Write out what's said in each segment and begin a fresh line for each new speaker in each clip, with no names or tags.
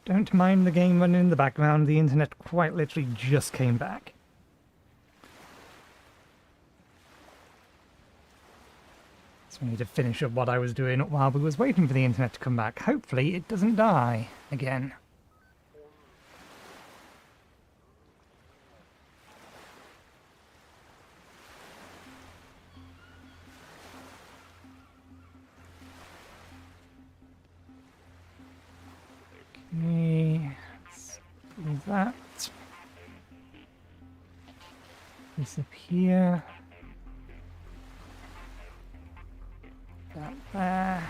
Don't mind the game running in the background. The internet quite literally just came back. So I need to finish up what I was doing while we was waiting for the internet to come back. Hopefully it doesn't die again. Okay, let's do that. Disappear. That there.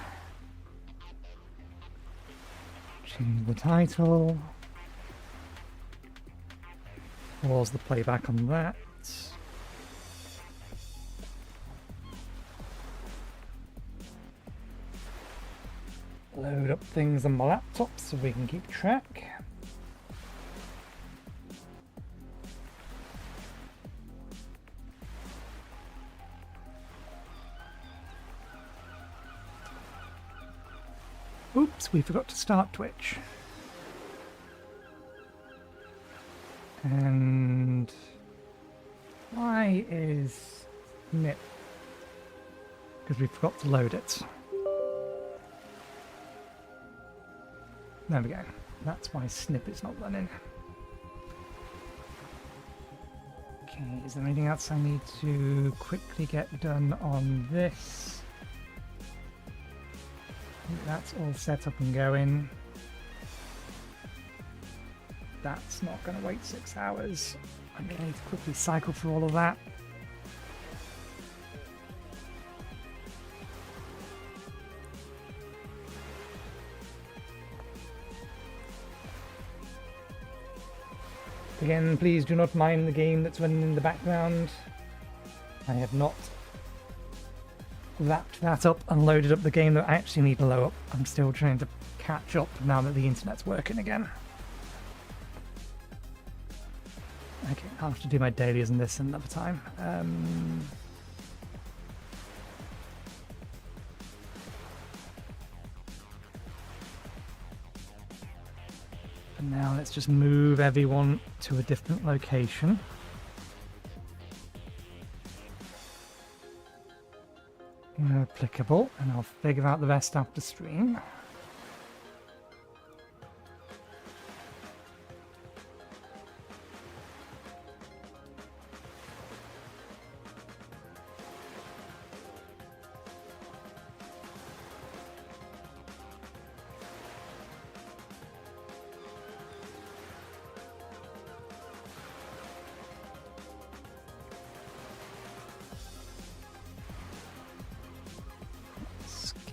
Change the title. Pause the playback on that. Load up things on my laptop so we can keep track. Oops, we forgot to start Twitch. And why is Nip? Because we forgot to load it. There we go. That's why Snip is not running. Okay, is there anything else I need to quickly get done on this? That's all set up and going. That's not going to wait 6 hours. I'm going to need to quickly cycle through all of that. Again, please do not mind the game that's running in the background. I have not wrapped that up and loaded up the game that I actually need to load up. I'm still trying to catch up now that the internet's working again. Okay, I'll have to do my dailies and this another time. And now let's just move everyone to a different location. Applicable, and I'll figure out the rest after stream.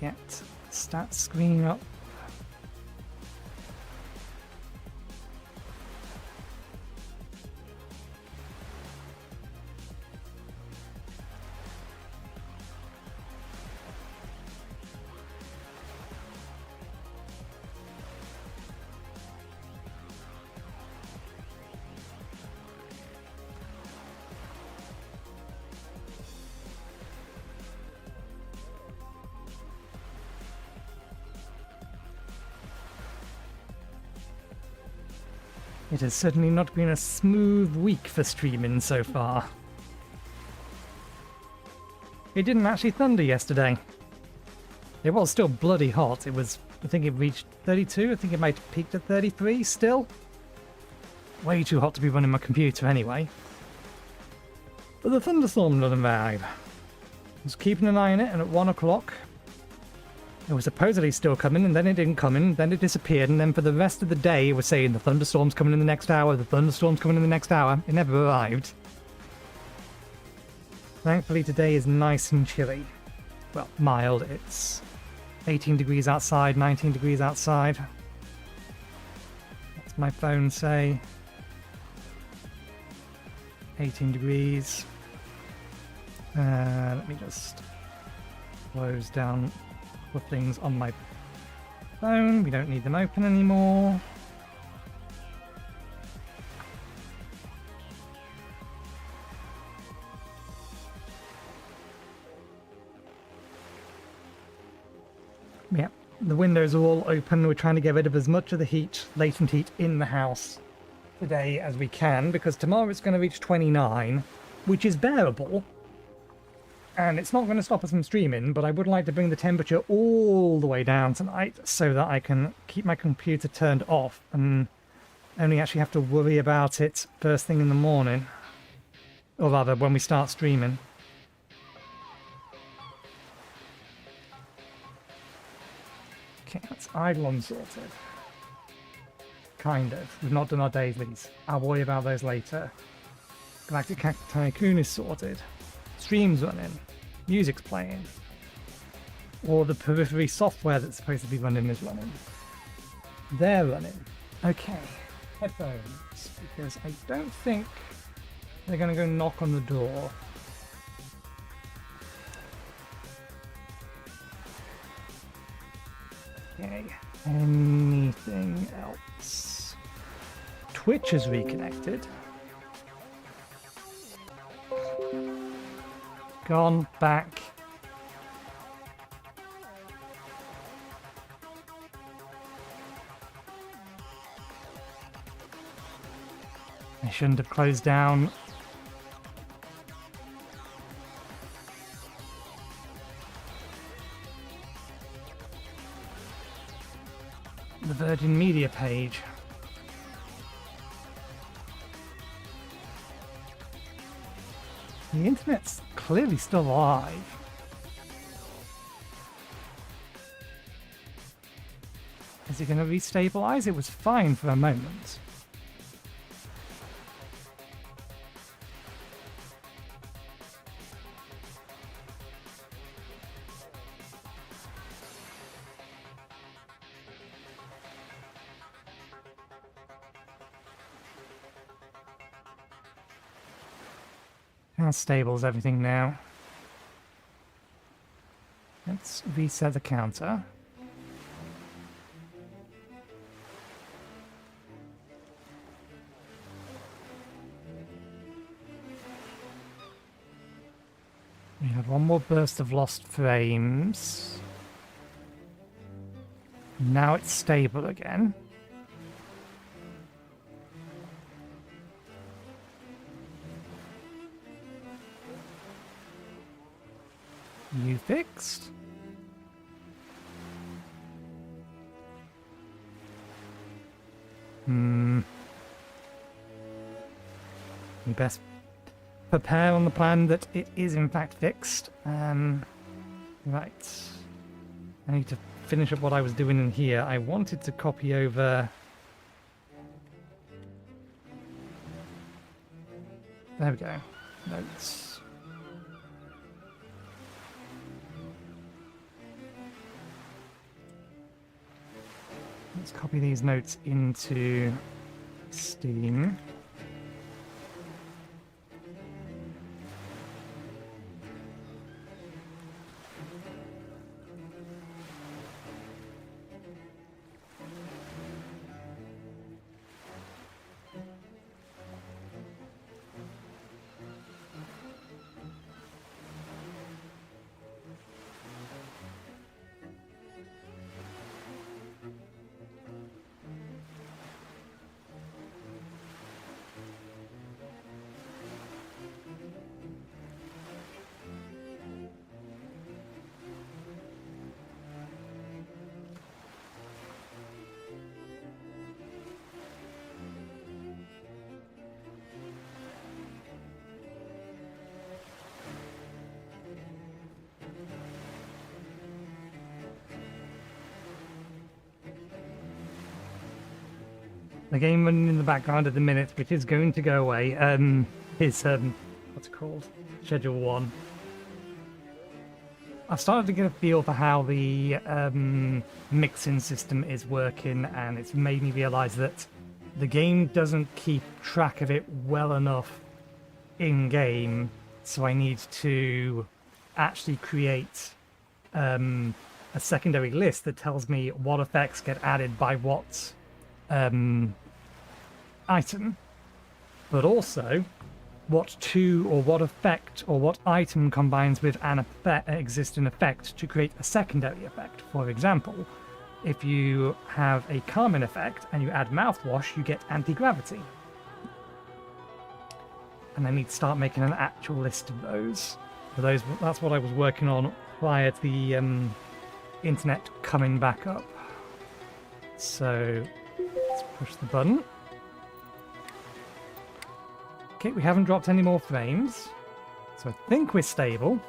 Get stats screen up. It has certainly not been a smooth week for streaming so far. It didn't actually thunder yesterday. It was still bloody hot. It was, I think it reached 32. I think it might have peaked at 33 still. Way too hot to be running my computer anyway. But the thunderstorm doesn't arrive. I was keeping an eye on it, and at 1 o'clock it was supposedly still coming, and then it didn't come in, then it disappeared, and then for the rest of the day it was saying the thunderstorm's coming in the next hour, the thunderstorm's coming in the next hour. It never arrived. Thankfully today is nice and chilly. Well, mild. It's 18 degrees outside, 19 degrees outside. What's my phone say? 18 degrees. Let me just close down things on my phone. We don't need them open anymore. Yeah, The windows are all open. We're trying to get rid of as much of the heat, latent heat in the house today as we can, because tomorrow it's going to reach 29, which is bearable. And it's not going to stop us from streaming, but I would like to bring the temperature all the way down tonight so that I can keep my computer turned off and only actually have to worry about it first thing in the morning. Or rather, when we start streaming. Okay, that's Eidolon sorted. Kind of. We've not done our dailies. I'll worry about those later. Galactic Tycoon is sorted. Stream's running. Music's playing. Or the periphery software that's supposed to be running is running. They're running. Okay. Headphones. Because I don't think they're going to go knock on the door. Okay. Anything else? Twitch is reconnected. Gone back. I shouldn't have closed down. The Virgin Media page. The internet's clearly still alive. Is it going to restabilize? It was fine for a moment. How stable is everything now? Let's reset the counter. We have one more burst of lost frames. Now it's stable again. You fixed? We best prepare on the plan that it is in fact fixed. Right. I need to finish up what I was doing in here. I wanted to copy over... There we go. Notes. Let's copy these notes into Steam. The game running in the background at the minute, which is going to go away, is, what's it called? Schedule 1. I've started to get a feel for how the mixing system is working, and it's made me realise that the game doesn't keep track of it well enough in-game, so I need to actually create a secondary list that tells me what effects get added by what item, but also what two or what effect or what item combines with an existing effect to create a secondary effect. For example, if you have a calming effect and you add mouthwash, you get anti-gravity. And I need to start making an actual list of those. That's what I was working on prior to the internet coming back up. So let's push the button. Okay, we haven't dropped any more frames, so I think we're stable.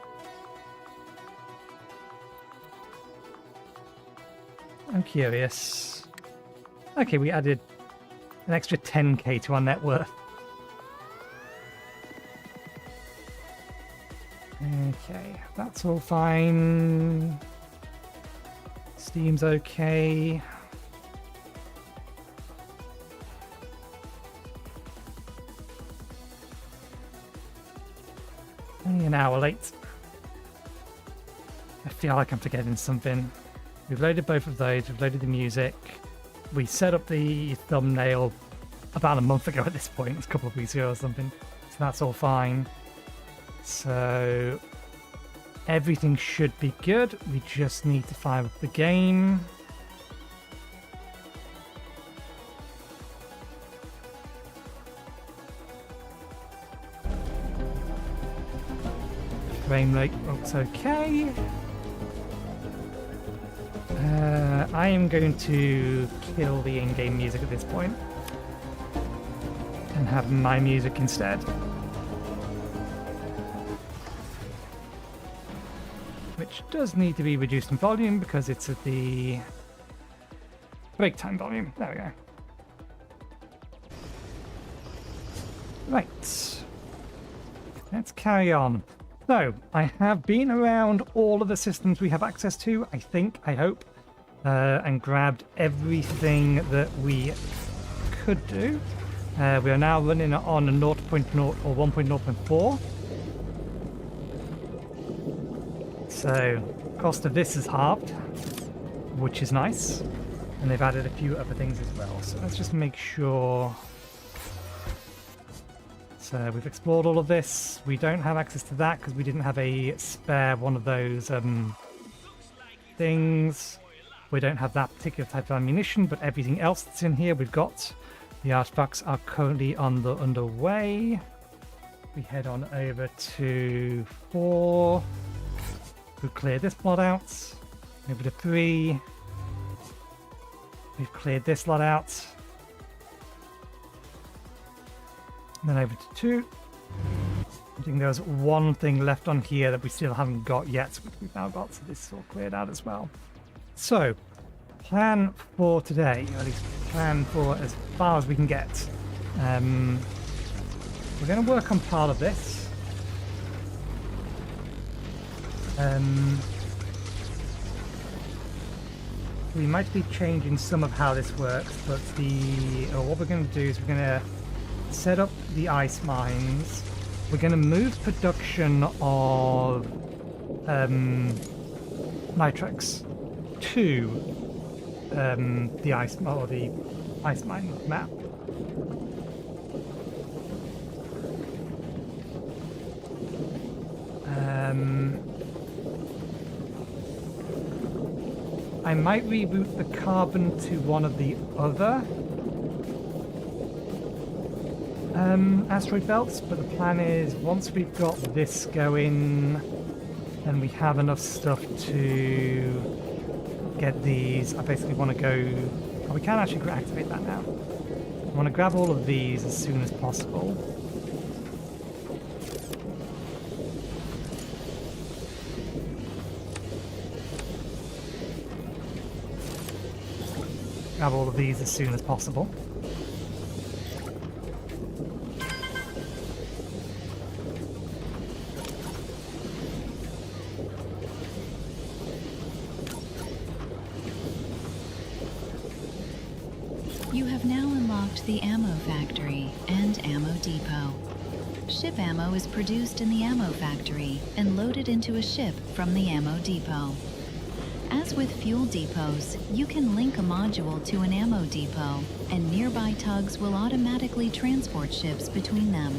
I'm curious. Okay, we added an extra 10k to our net worth. Okay, that's all fine. Steam's okay. Only an hour late. I feel like I'm forgetting something. We've loaded both of those, we've loaded the music. We set up the thumbnail about a month ago at this point, it's a couple of weeks ago or something. So that's all fine. So everything should be good. We just need to fire up the game. Frame rate looks okay. I am going to kill the in-game music at this point and have my music instead. Which does need to be reduced in volume because it's at the break time volume. There we go. Right. Let's carry on. So, I have been around all of the systems we have access to, I think, I hope, and grabbed everything that we could do. We are now running on a 0.0 or 1.0.4. So, cost of this is halved, which is nice. And they've added a few other things as well. So let's just make sure. So we've explored all of this. We don't have access to that because we didn't have a spare one of those things. We don't have that particular type of ammunition, but everything else that's in here we've got. The artifacts are currently underway. We head on over to 4. We've cleared this lot out. Over to 3. We've cleared this lot out. And then over to 2. I think there's one thing left on here that we still haven't got yet, which we've now got, so this is all cleared out as well. So, plan for today, or at least plan for as far as we can get. We're going to work on part of this. We might be changing some of how this works, but what we're going to do is we're going to set up the ice mines. We're going to move production of Nitrox to the ice mine map. I might reroute the carbon to one of the other asteroid belts, but the plan is once we've got this going and we have enough stuff to get these, I basically want to go, we can actually activate that now. I want to grab all of these as soon as possible. Grab all of these as soon as possible.
You have now unlocked the ammo factory and ammo depot. Ship ammo is produced in the ammo factory and loaded into a ship from the ammo depot. As with fuel depots, you can link a module to an ammo depot, and nearby tugs will automatically transport ships between them.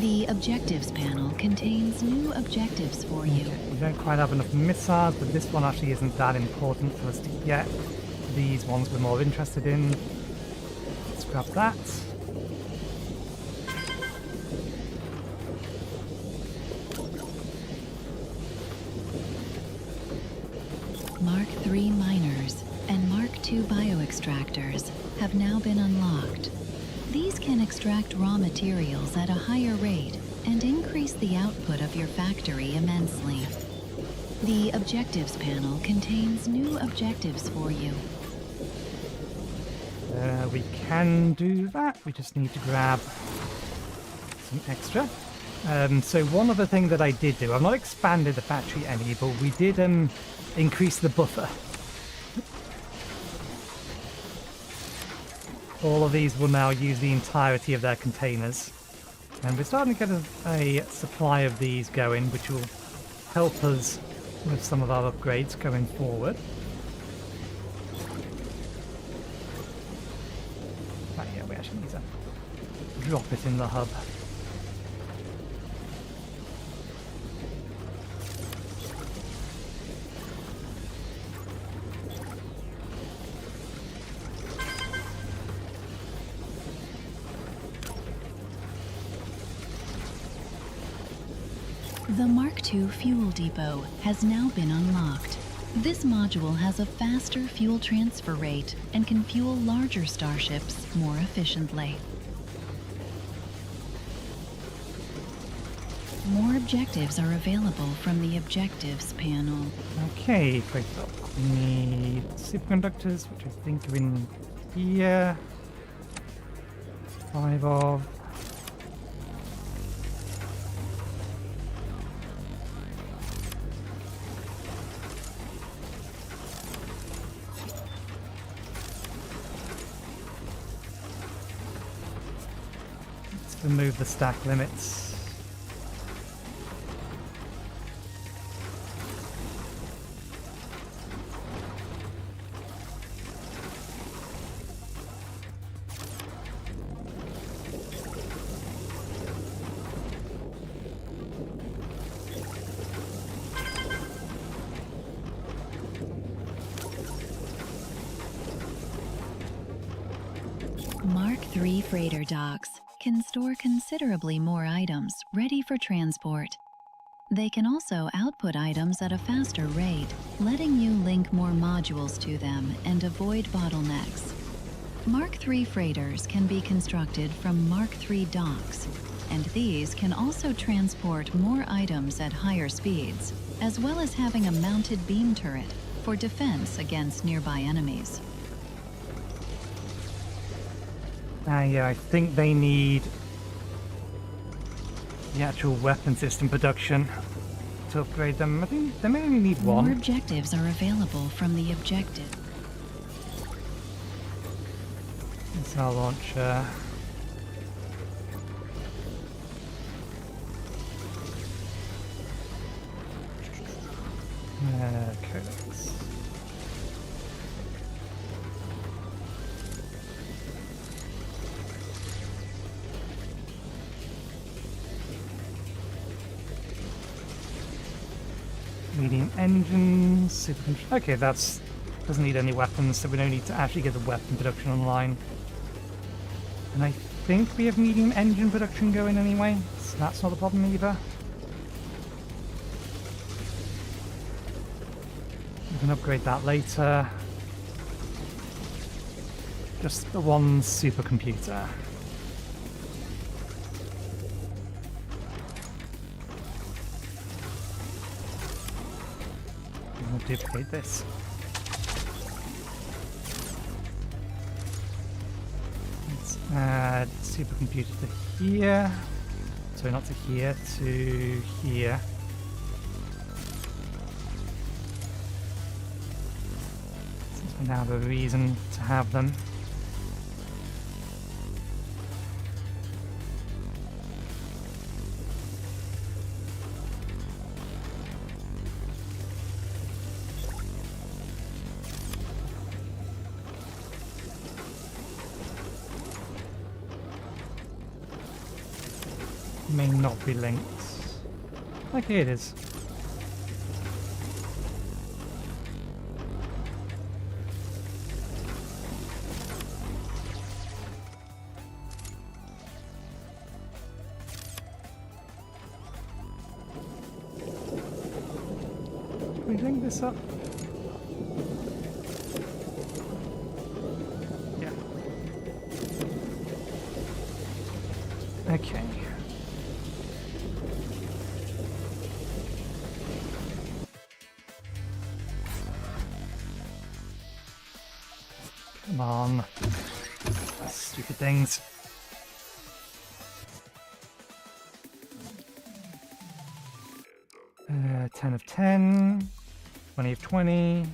The objectives panel contains new objectives for you.
We don't quite have enough missiles, but this one actually isn't that important for us to get. These ones we're more interested in. Let's grab that.
Mark III miners and Mark II bioextractors have now been unlocked. These can extract raw materials at a higher rate and increase the output of your factory immensely. The objectives panel contains new objectives for you.
We can do that. We just need to grab some extra. So one other thing that I did do, I've not expanded the factory any, but we did increase the buffer. All of these will now use the entirety of their containers. And we're starting to get a supply of these going, which will help us with some of our upgrades going forward. But yeah, we actually need to drop it in the hub.
The Mark II fuel depot has now been unlocked. This module has a faster fuel transfer rate and can fuel larger starships more efficiently. More objectives are available from the objectives panel.
Okay, great. We need superconductors, which I think are in here. 5 of. Remove the stack limits.
Mark III freighter docks can store considerably more items ready for transport. They can also output items at a faster rate, letting you link more modules to them and avoid bottlenecks. Mark III freighters can be constructed from Mark III docks, and these can also transport more items at higher speeds, as well as having a mounted beam turret for defense against nearby enemies.
Yeah, I think they need the actual weapon system production to upgrade them. I think they may only need one.
More objectives are available from the objective.
Missile launcher. Codex. Medium engines, super. Okay, that's doesn't need any weapons, so we don't need to actually get the weapon production online. And I think we have medium engine production going anyway, so that's not a problem either. We can upgrade that later. Just the one supercomputer. We'll duplicate this. Let's add supercomputer to here. So not to here, to here. Since we now have a reason to have them. may not be linked. Okay, it is. Can we link this up? Yeah. Okay. Come on. Stupid things. Uh, 10 of 10. 20 of 20.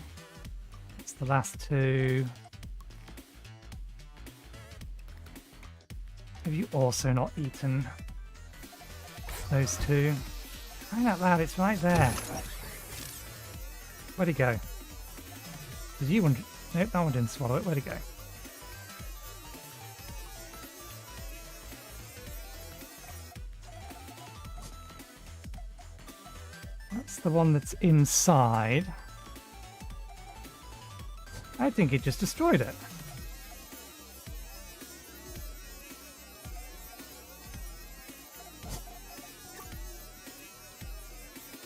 It's the last two. Have you also not eaten those two? Crying out loud, it's right there. Where'd he go? Did you want... Nope, that one didn't swallow it. Where'd he go? That's the one that's inside. I think it just destroyed it.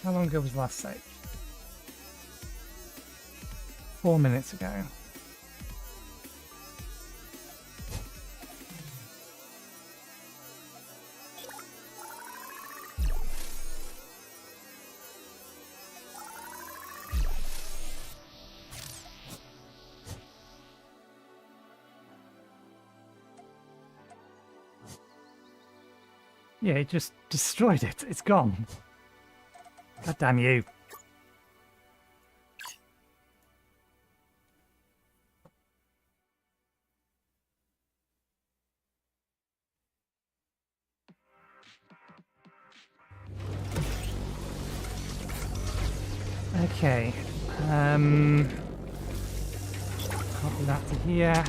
How long ago was the last save? 4 minutes ago. Yeah, it just destroyed it. It's gone. God damn you. Okay. Copy that to here.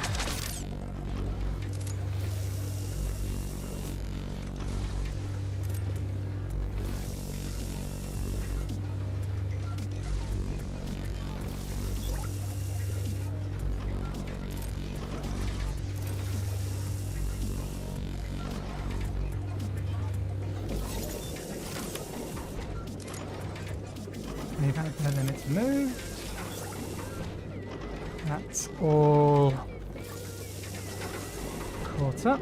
And then it's moved. That's all caught up.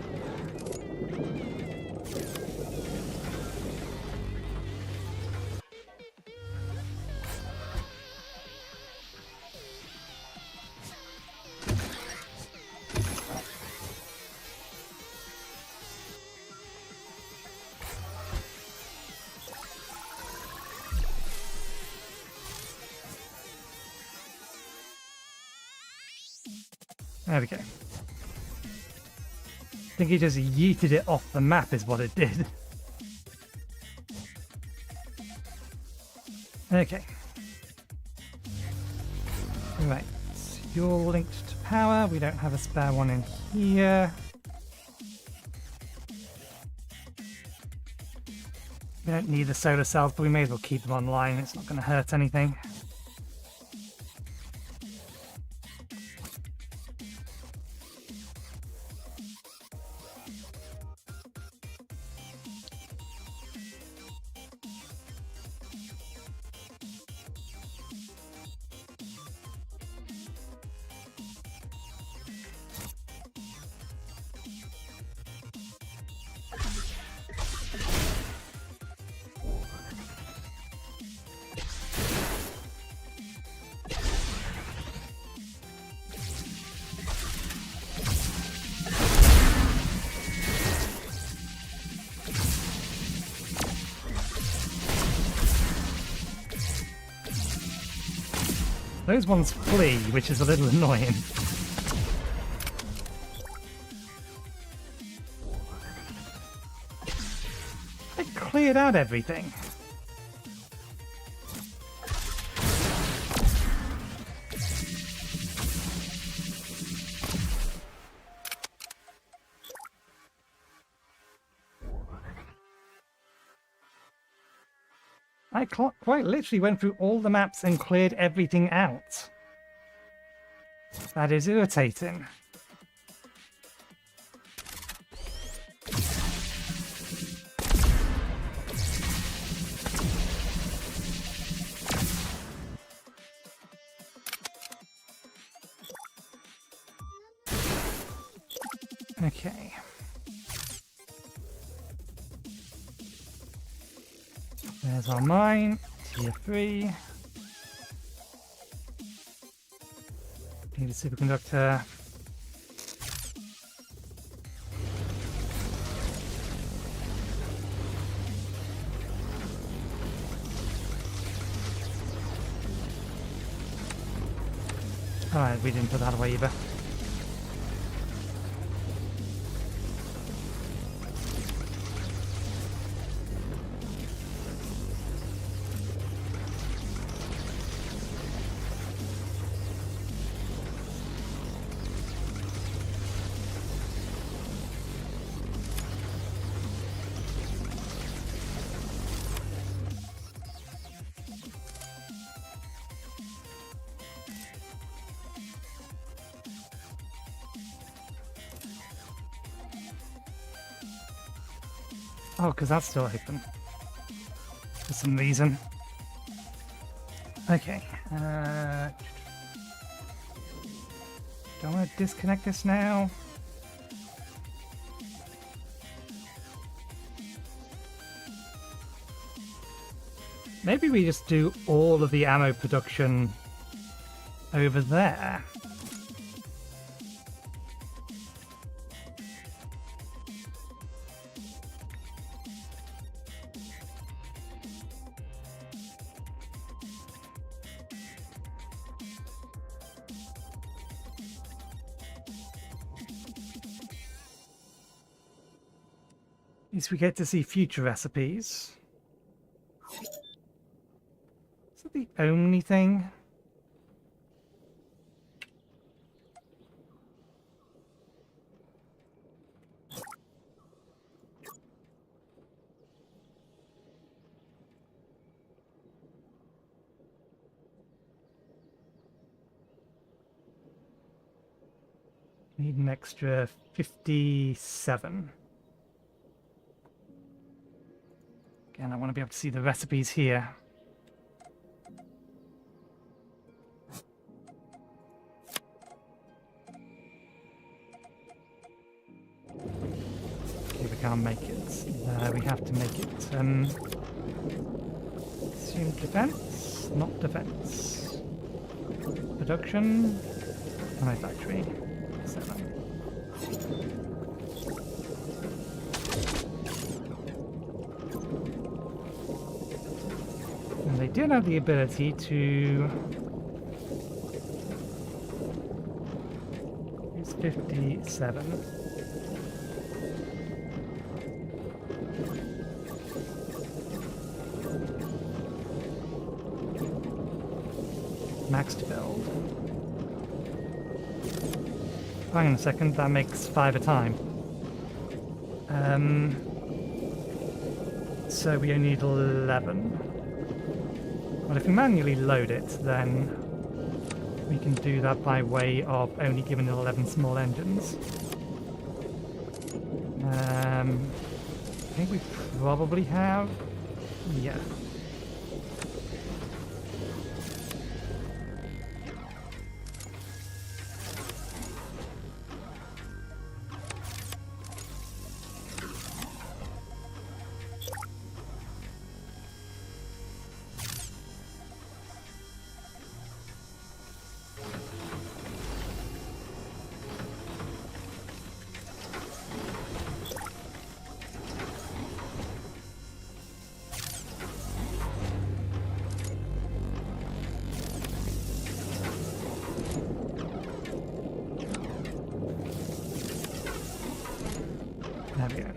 There we go. I think he just yeeted it off the map is what it did. Okay. Right. You're linked to power. We don't have a spare one in here. We don't need the solar cells, but we may as well keep them online. It's not going to hurt anything. Those ones flee, which is a little annoying. I cleared out everything. I quite literally went through all the maps and cleared everything out. That is irritating. Okay. There's our mine, tier 3. Need a superconductor. Alright, we didn't put that away either. Oh, because that's still open. For some reason. Okay. Don't want to disconnect this now. Maybe we just do all of the ammo production over there. At least we get to see future recipes. Is that the only thing? Need an extra 57. Again, I want to be able to see the recipes here. Okay, we can't make it. We have to make it. Assume defense, not defense. Production. My factory. 7. And they did have the ability to use 57. Max to build. Hang on a second, that makes 5 a time. So we only need 11. Well, if we manually load it, then we can do that by way of only giving it 11 small engines. I think we probably have... yeah. There we go.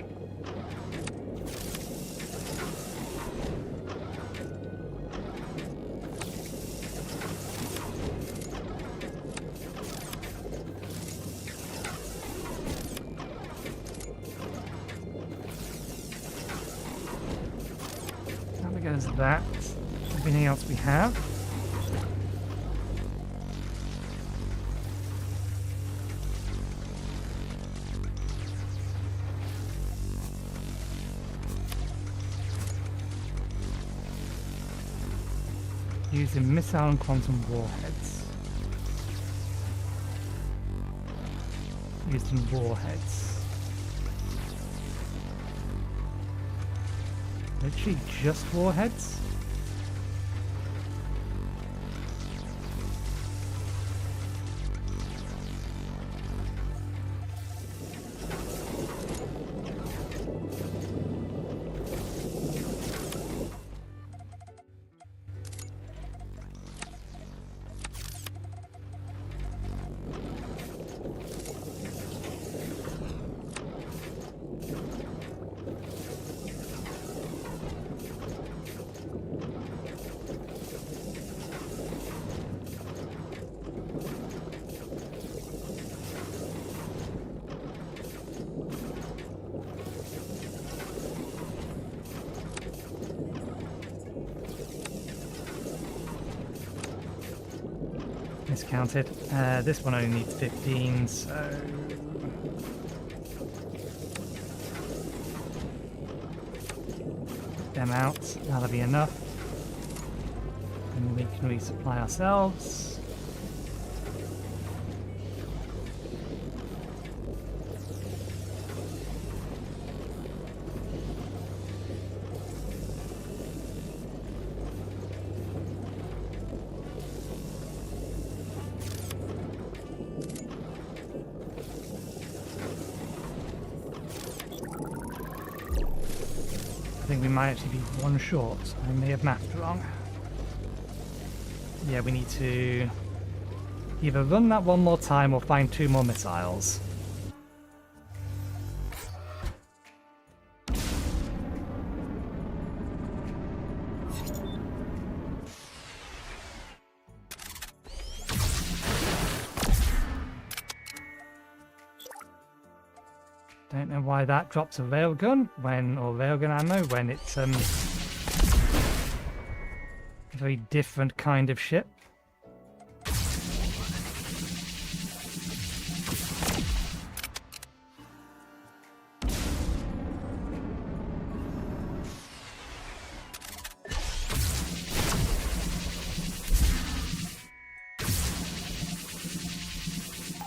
There goes that. Everything else we have. Using missile and quantum warheads. Using warheads. Literally just warheads? Miscounted. This one only needs 15, so... them out, that'll be enough. And we can resupply ourselves. I think we might actually be one short. I may have mapped wrong. Yeah, we need to either run that one more time or find 2 more missiles. Don't know why that drops a railgun when, or railgun ammo when it's a very different kind of ship.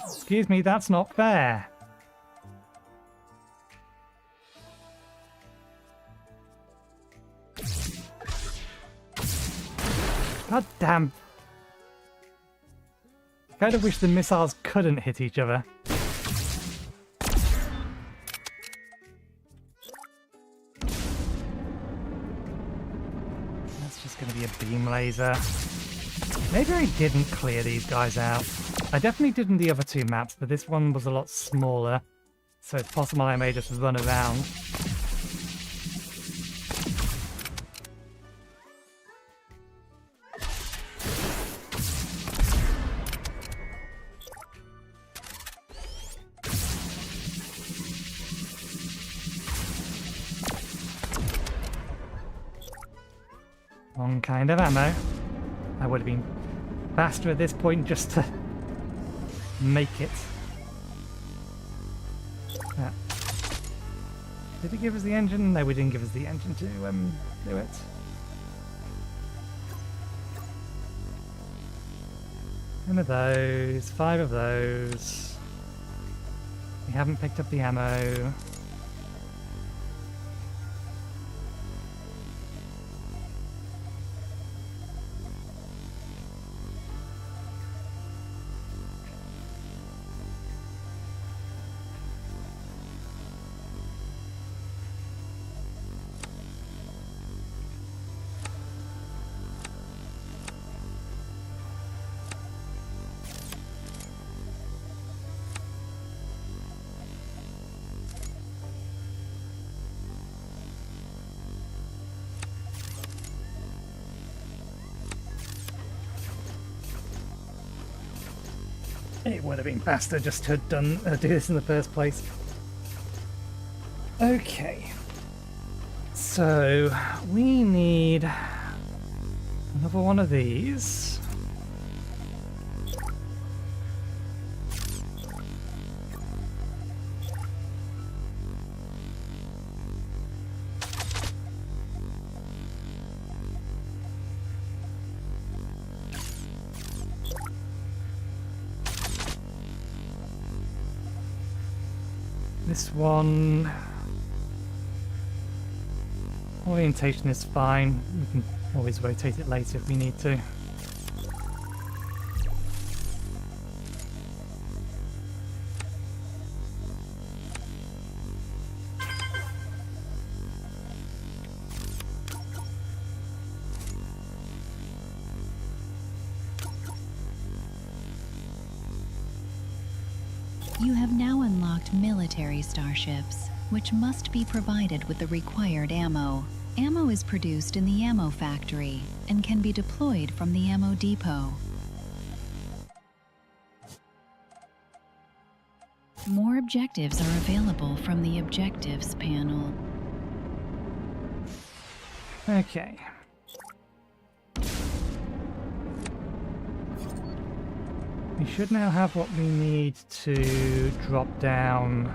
Excuse me, that's not fair. God damn. I kind of wish the missiles couldn't hit each other. That's just going to be a beam laser. Maybe I didn't clear these guys out. I definitely did in the other 2 maps, but this one was a lot smaller. So it's possible I may just run around. Wrong kind of ammo. I would have been faster at this point just to make it. Yeah. Did it give us the engine? No, we didn't give us the engine to do it. One of those, 5 of those. We haven't picked up the ammo. It would have been faster just to have done do this in the first place. Okay. So, we need Another one of these. This one, orientation is fine. We can always rotate it later if we need to.
You have now unlocked military starships, which must be provided with the required ammo. Ammo is produced in the ammo factory and can be deployed from the ammo depot. More objectives are available from the objectives panel.
Okay. We should now have what we need to drop down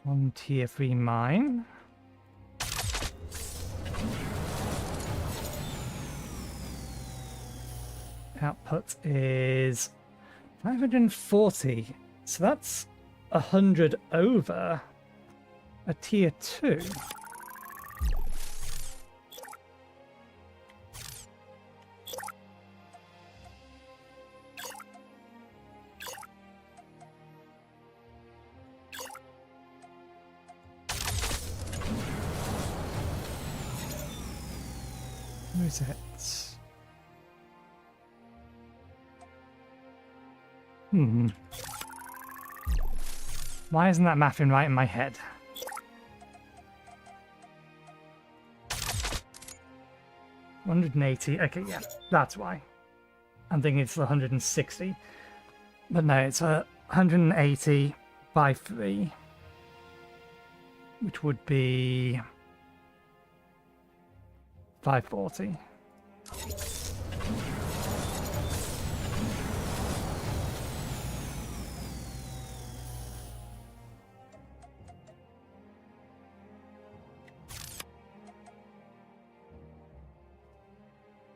one tier 3 mine. Output is 540, so that's 100 over a tier 2. Where is it? Why isn't that mapping right in my head? $180. Okay, yeah, that's why. I'm thinking it's 160. But no, it's 180 by 3. Which would be 540.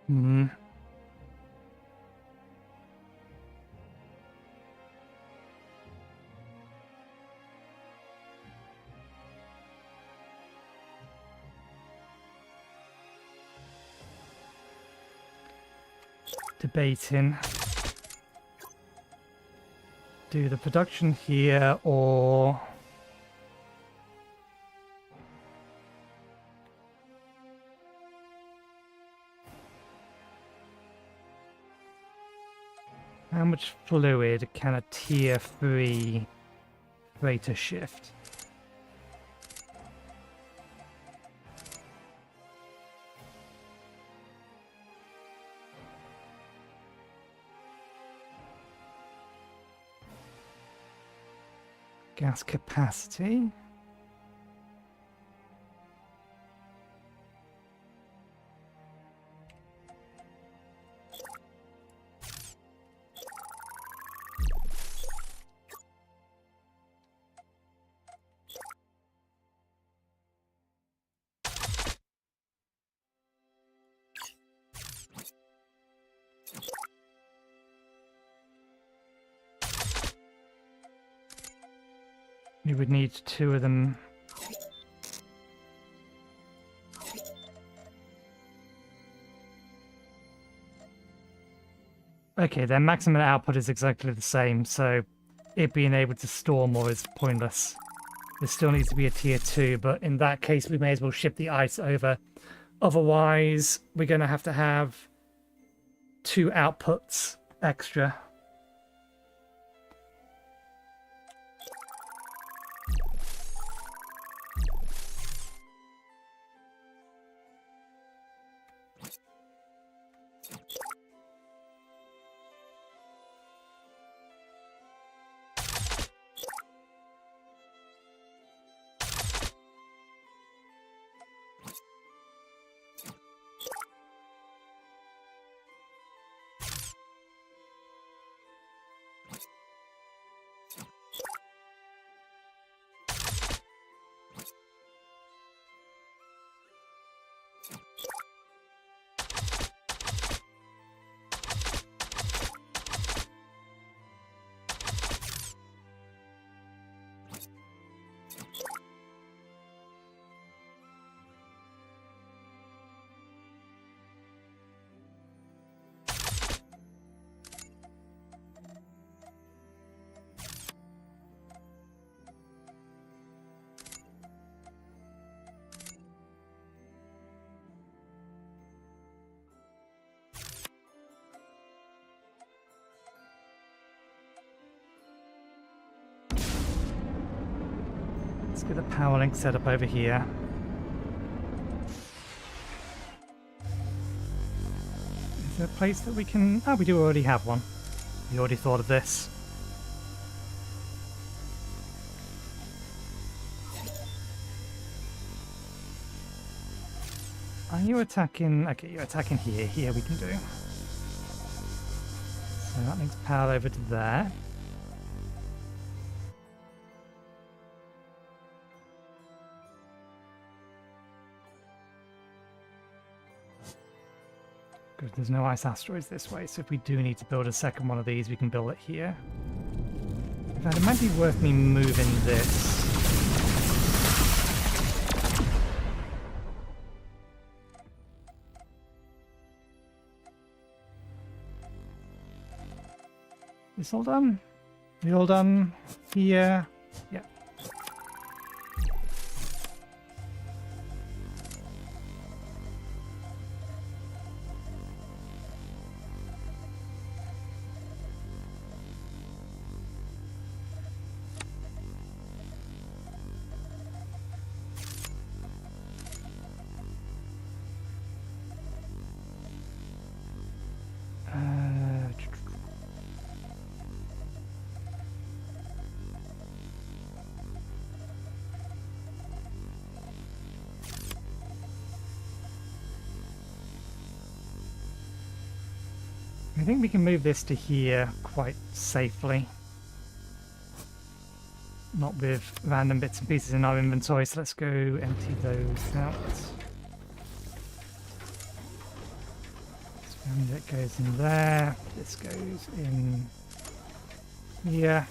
Hmm. Debating. Do the production here or how much fluid can a tier 3 freighter shift? Gas capacity. We would need 2 of them. Okay, their maximum output is exactly the same, so it being able to store more is pointless. There still needs to be a tier 2, but in that case we may as well ship the ice over. Otherwise, we're going to have 2 outputs extra. Let's get the power link set up over here. Is there a place that we can... Oh, we do already have one. We already thought of this. Are you attacking... Okay, you're attacking here. Here we can do. So that links power over to there. Good, there's no ice asteroids this way, so if we do need to build a second one of these, we can build it here. In fact, it might be worth me moving this. This all done? We all done here? Yeah. I think we can move this to here quite safely. Not with random bits and pieces in our inventory, so let's go empty those out. And that goes in there, this goes in here.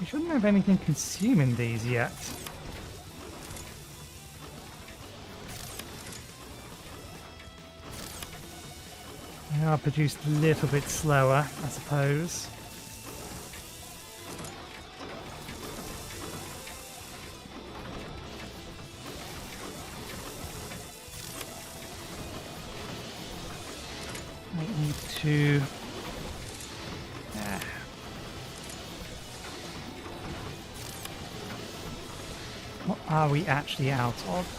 We shouldn't have anything consuming these yet. They are produced a little bit slower, I suppose. Might need to... What are we actually out of?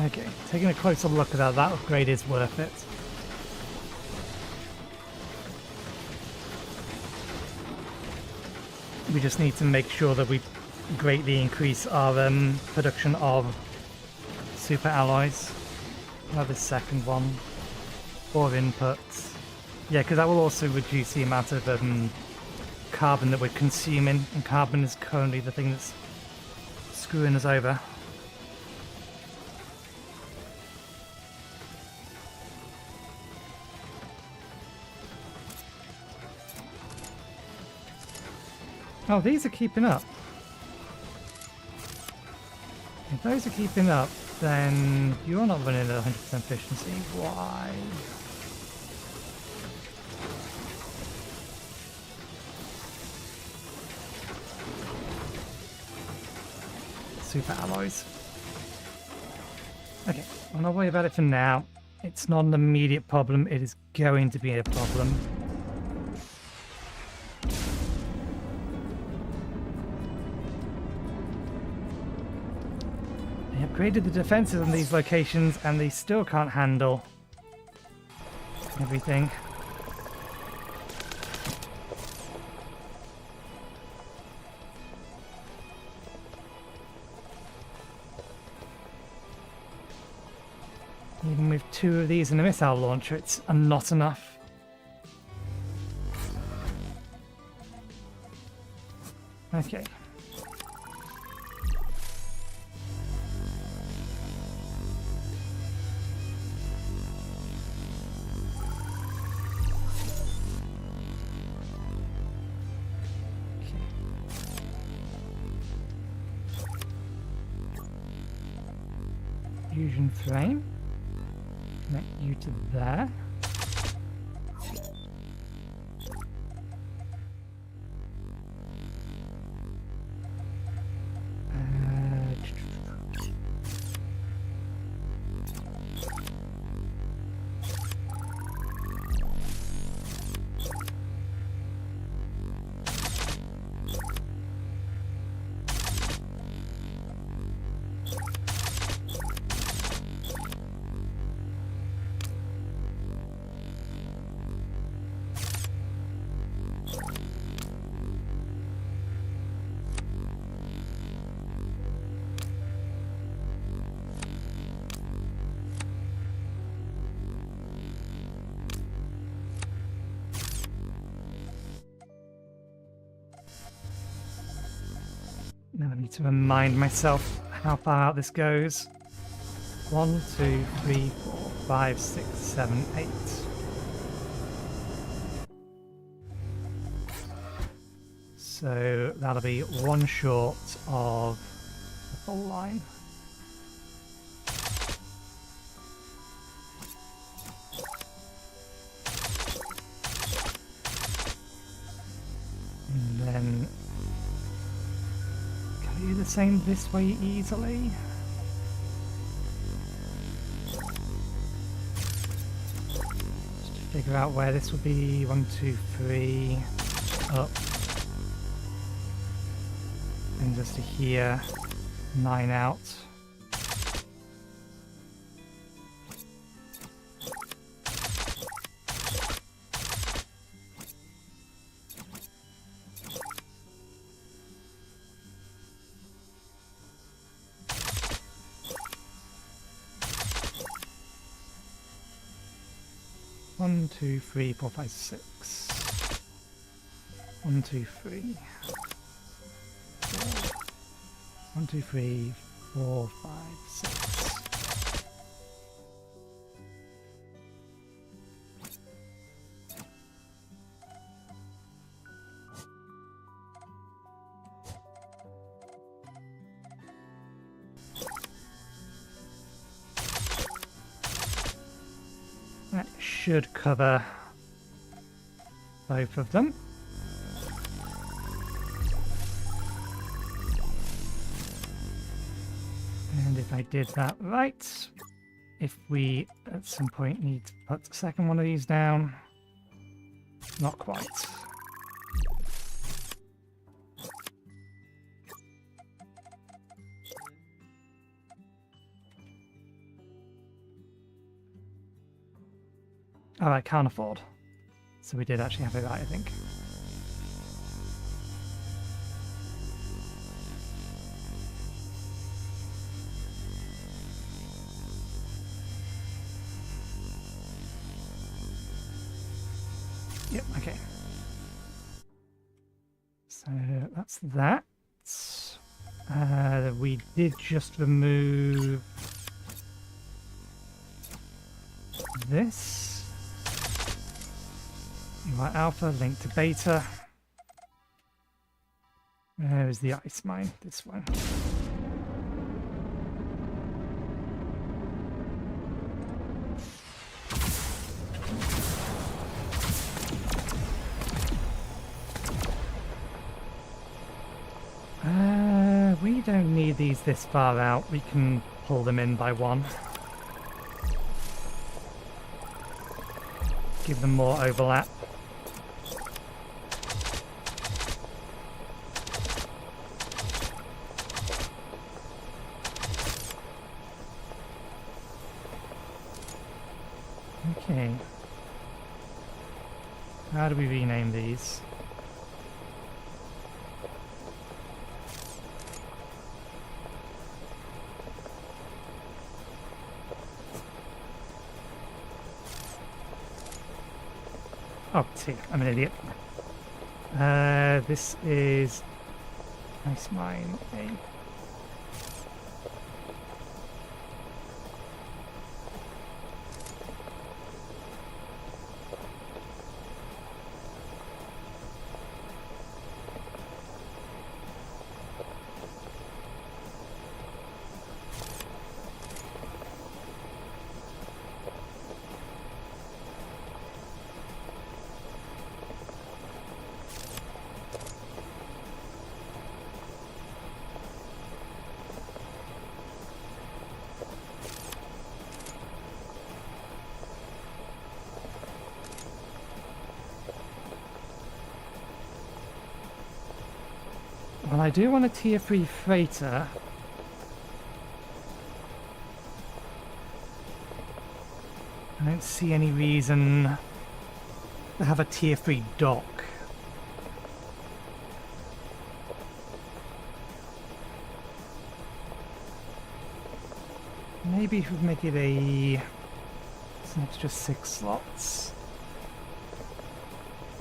Okay, taking a closer look at that upgrade is worth it. We just need to make sure that we greatly increase our production of super alloys. Now this second one. 4 inputs. Yeah, because that will also reduce the amount of carbon that we're consuming, and carbon is currently the thing that's screwing us over. Oh, these are keeping up. If those are keeping up, then you're not running at 100% efficiency. Why? Super alloys. Okay, I'll not worry about it for now. It's not an immediate problem. It is going to be a problem. Upgraded the defenses on these locations and they still can't handle everything. Even with 2 of these and a missile launcher, it's not enough. Okay. Fusion frame. Connect you to there. Now I need to remind myself how far out this goes. 1, 2, 3, 4, 5, 6, 7, 8. So that'll be 1 short of the full line. And then can I do the same this way easily? Just to figure out where this would be. 1, 2, 3, up. And just to here, 9 out. One, 2, 3, 4, 5, 6. 1, 2, 3. 1, 2, 3, 4, 5, 6. That should cover both of them. And if I did that right, if we at some point need to put the second one of these down, not quite. Oh, I can't afford. So we did actually have it right, I think. Yep, okay. So that's that. We did just remove this. You are alpha, linked to beta. Where is the ice mine? This one. We don't need these this far out. We can pull them in by one. Give them more overlap. Okay. How do we rename these? Oh, T. I'm an idiot. This is Ice Mine A. Well, I do want a tier 3 freighter. I don't see any reason to have a tier 3 dock. Maybe if we make it it's an extra 6 slots.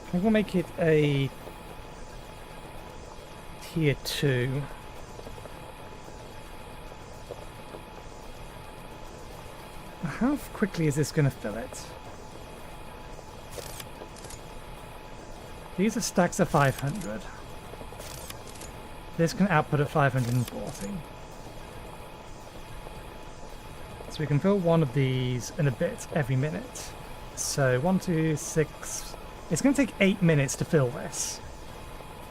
I think we'll make it a tier 2. How quickly is this going to fill it? These are stacks of 500. This can output at 540. So we can fill one of these in a bit every minute. So 1, 2, 6. It's going to take 8 minutes to fill this.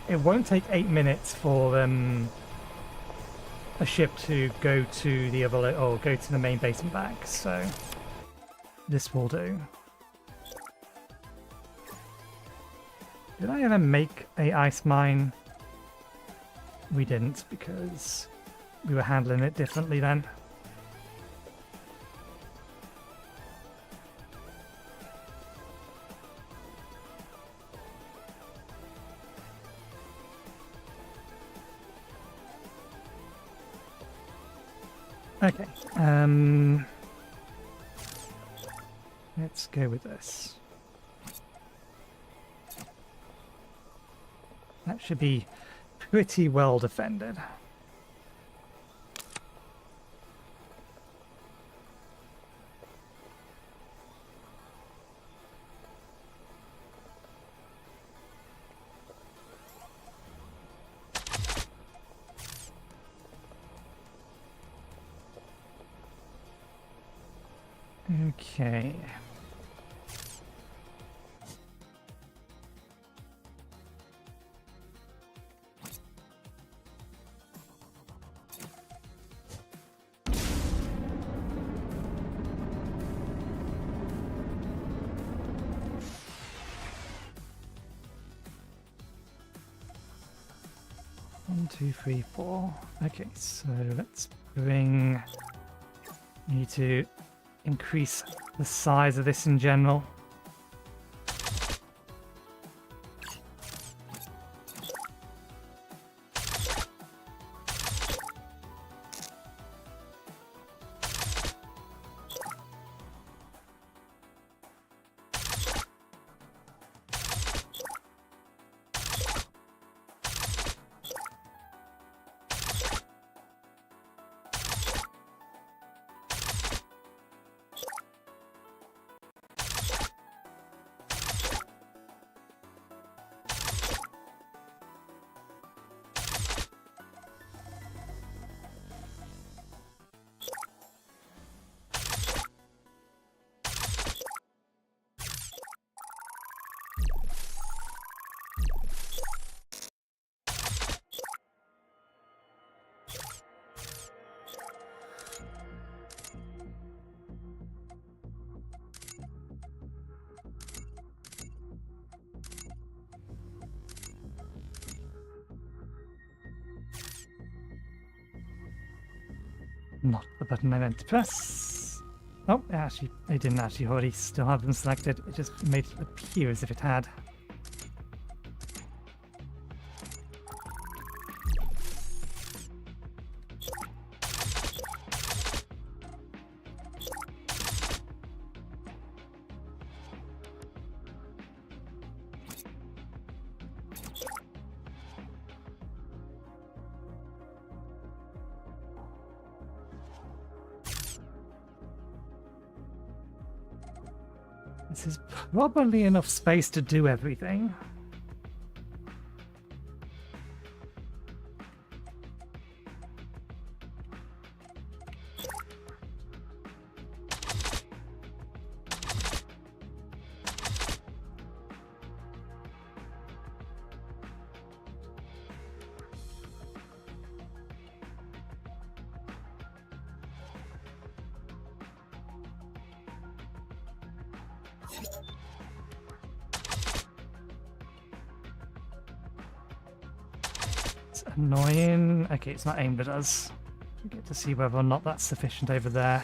It won't take 8 minutes for a ship to go to the other or go to the main base and back. So this will do. Did I ever make a ice mine? We didn't because we were handling it differently then. Okay, let's go with this. That should be pretty well defended. Okay. One, two, three, four. Okay, so let's bring you to increase the size of this in general. Not the button I meant to press. Oh, actually, I didn't actually already still have them selected. It just made it appear as if it had. This is probably enough space to do everything. It's annoying. Okay, it's not aimed at us. We get to see whether or not that's sufficient over there.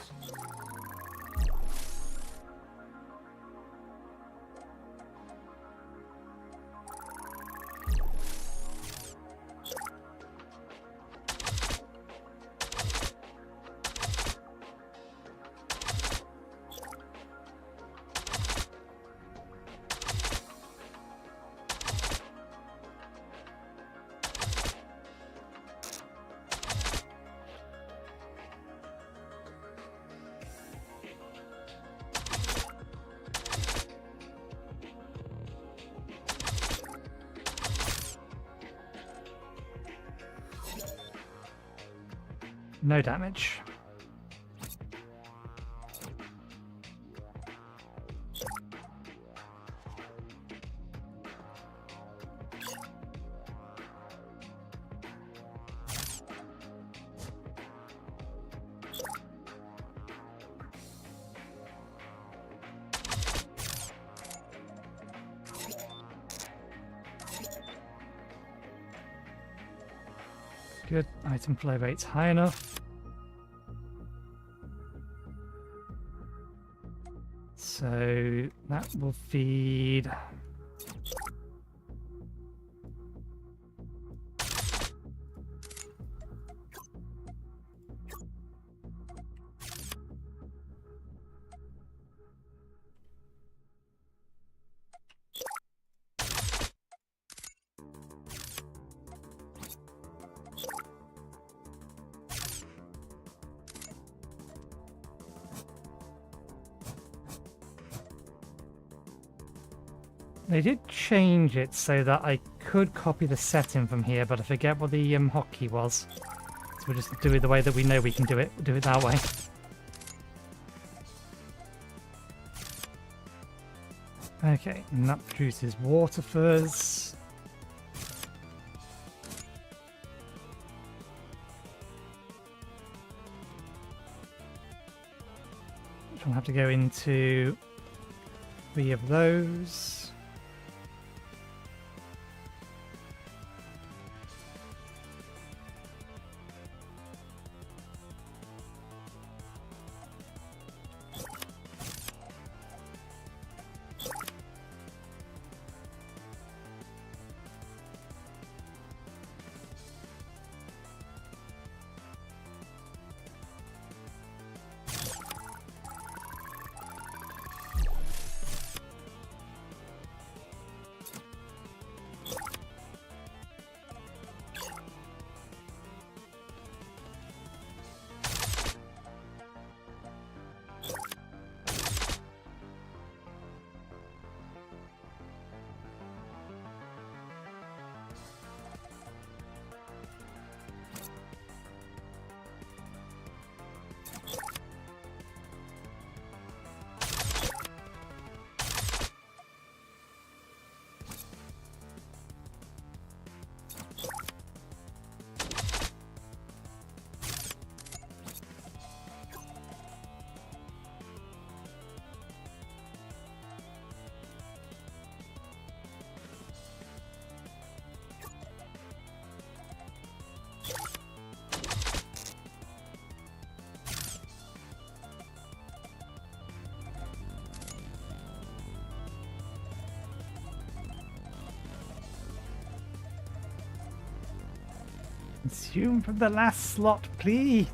No damage. Good. Item flow rate's high enough. So that will feed. They did change it so that I could copy the setting from here, but I forget what the hotkey was. So we'll just do it the way that we know we can do it. We'll do it that way. Okay, and that produces water fuzz. Which will have to go into 3 of those. Consume from the last slot, please.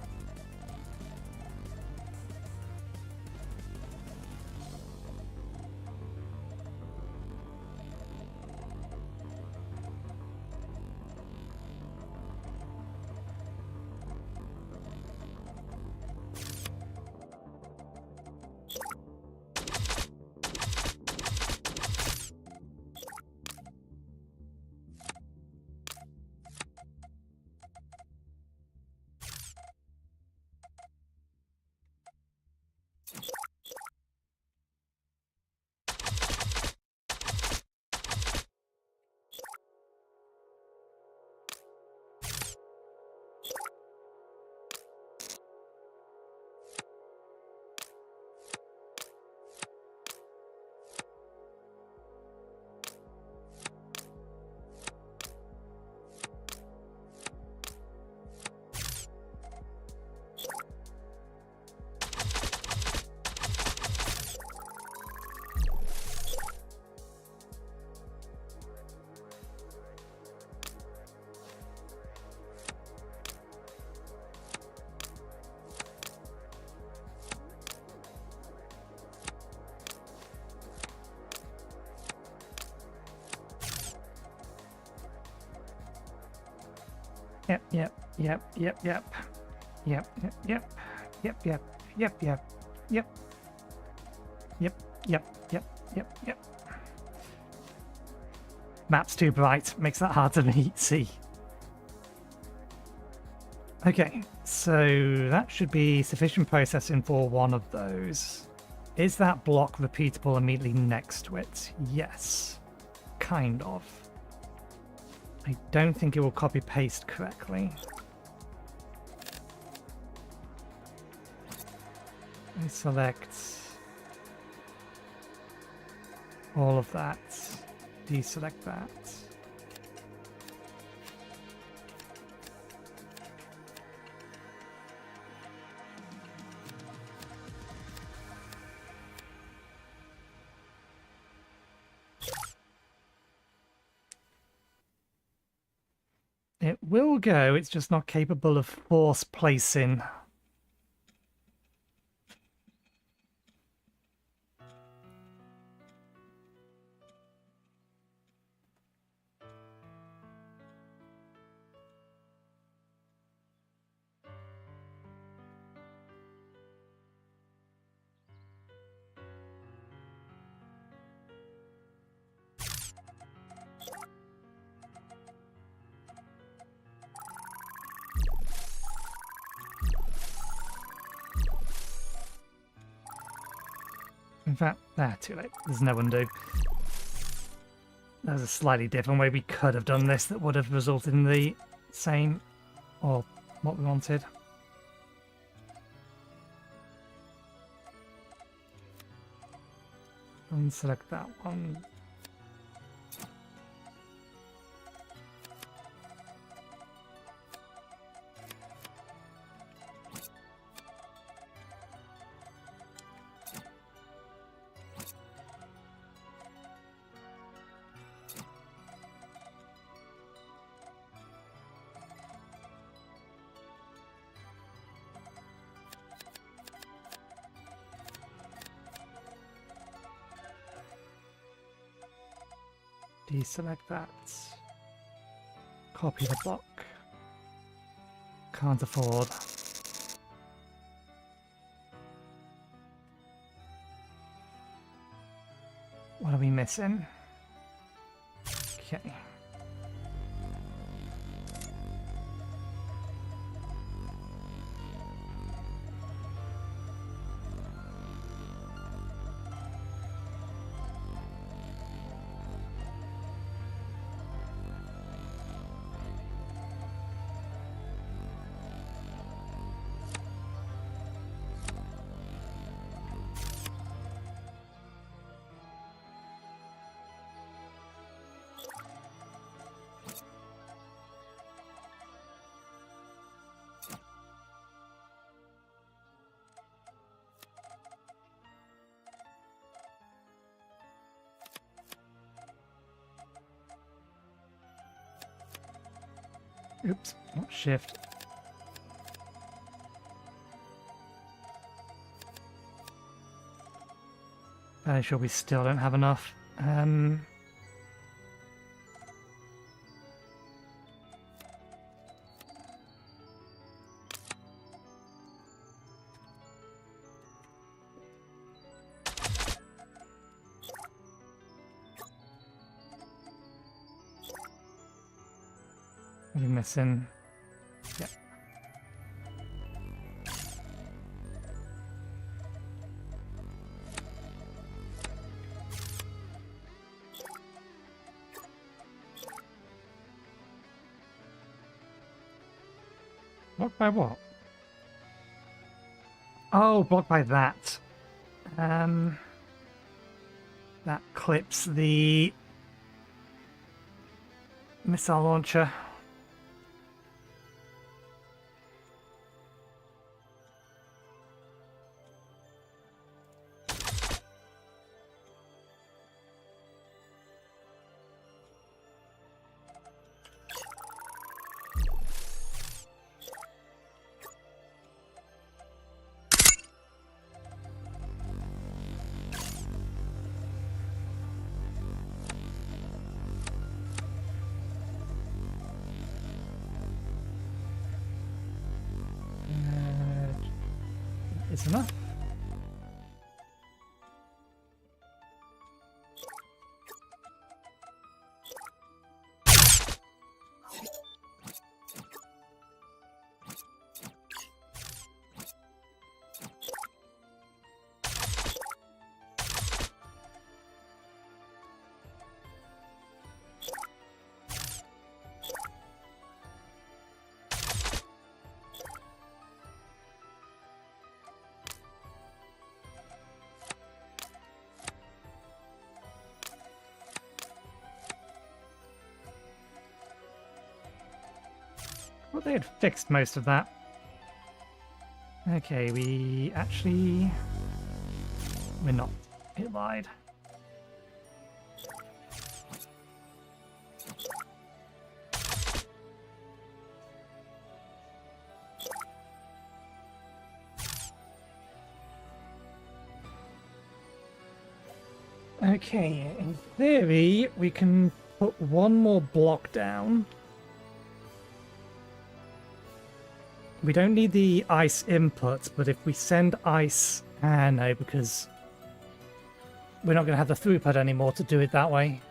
Yep, yep, yep, yep, yep. Yep, yep, yep, yep, yep, yep, yep, yep. Yep, yep, yep, yep, yep. Map's too bright, makes that hard to see. Okay, so that should be sufficient processing for one of those. Is that block repeatable immediately next to it? Yes, kind of. I don't think it will copy paste correctly. I select all of that, deselect that. It will go, it's just not capable of force placing. In fact, too late. There's no undo. There's a slightly different way we could have done this that would have resulted in the same, or what we wanted. Unselect that one. Deselect that. Copy the block. Can't afford. What are we missing? Okay. Oops, not shift. Fairly sure we still don't have enough. What are you missing? Yeah. Blocked by what? Oh, blocked by that. That clips the missile launcher. is enough. Well, they had fixed most of that. Okay, we're not. It lied. Okay, in theory, we can put one more block down. We don't need the ice inputs, but if we send ice... no, because we're not going to have the throughput anymore to do it that way.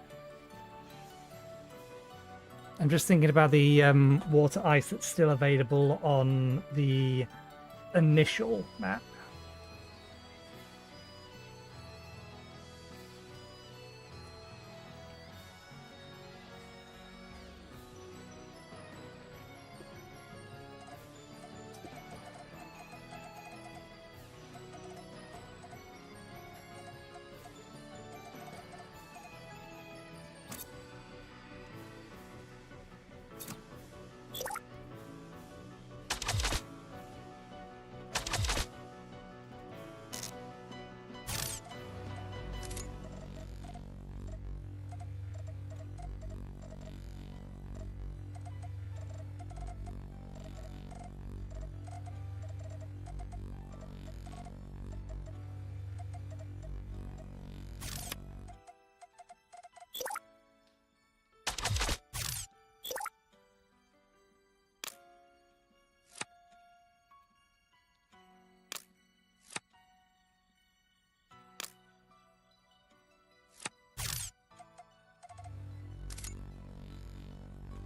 I'm just thinking about the water ice that's still available on the initial map.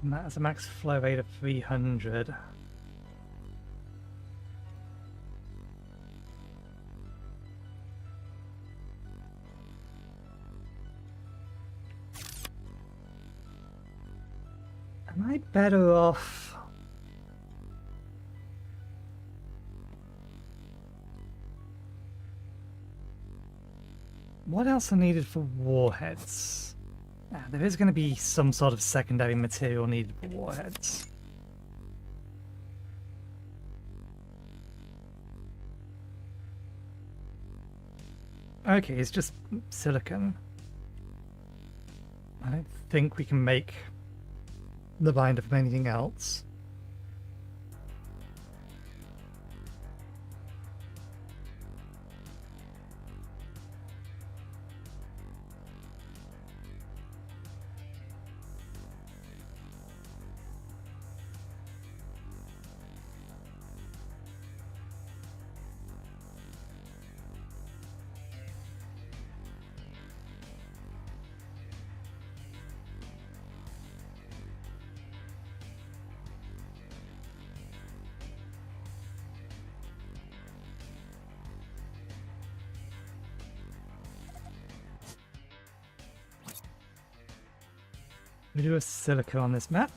And that has a max flow rate of 300. Am I better off? What else are needed for warheads? There is going to be some sort of secondary material needed for warheads. Okay, it's just silicon. I don't think we can make the binder from anything else. We do a silica on this map.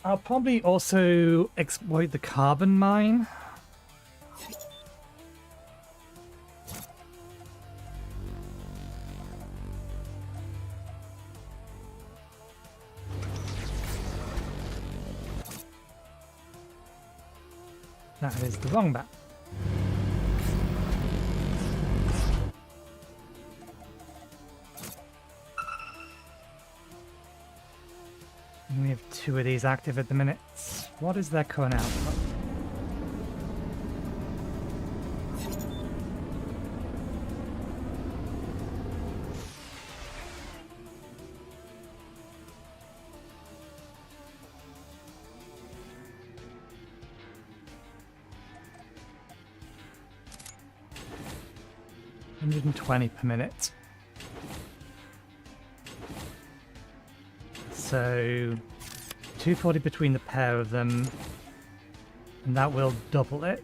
I'll probably also exploit the carbon mine. That is the wrong map. We have 2 of these active at the minute. What is their current output? 120 per minute. So 240 between the pair of them, and that will double it.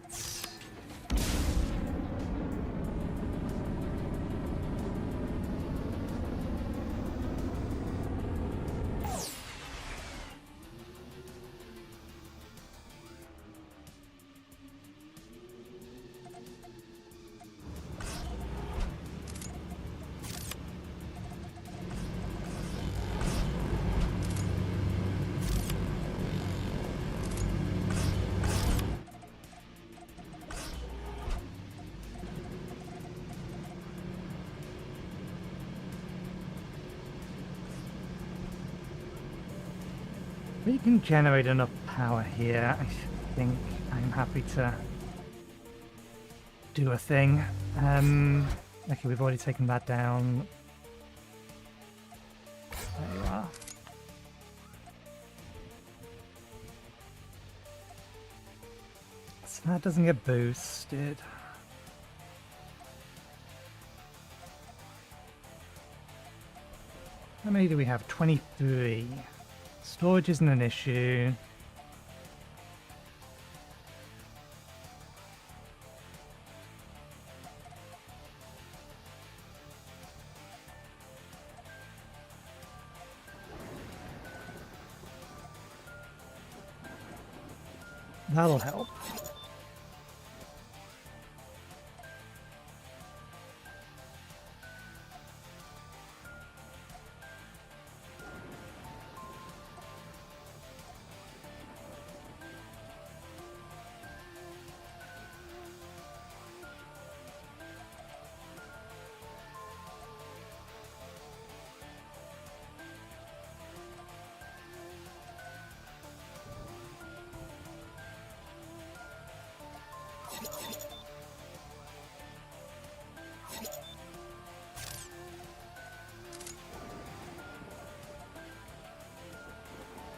We can generate enough power here. I think I'm happy to do a thing. Okay, we've already taken that down. There you are. So that doesn't get boosted. How many do we have? 23. Storage isn't an issue. That'll help.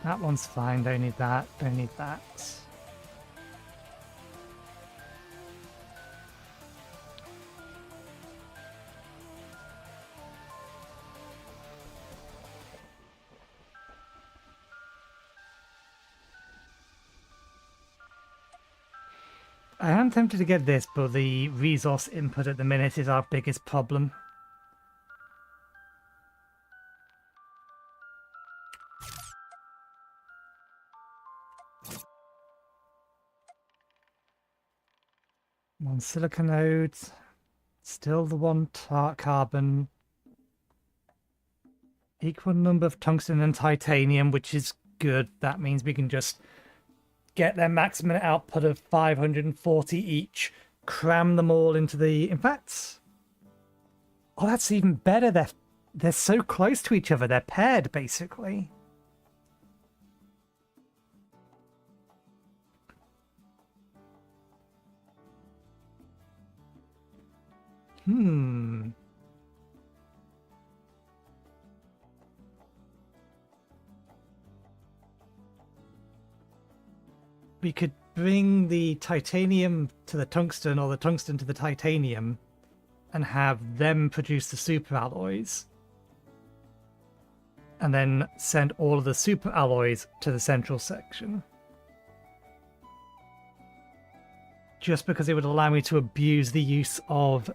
That one's fine, don't need that, don't need that. I am tempted to get this, but the resource input at the minute is our biggest problem. One silica node, still the one carbon. Equal number of tungsten and titanium, which is good. That means we can just get their maximum output of 540 each, cram them all into the... In fact, oh, that's even better. They're so close to each other. They're paired, basically. We could bring the titanium to the tungsten or the tungsten to the titanium and have them produce the super alloys. And then send all of the super alloys to the central section. Just because it would allow me to abuse the use of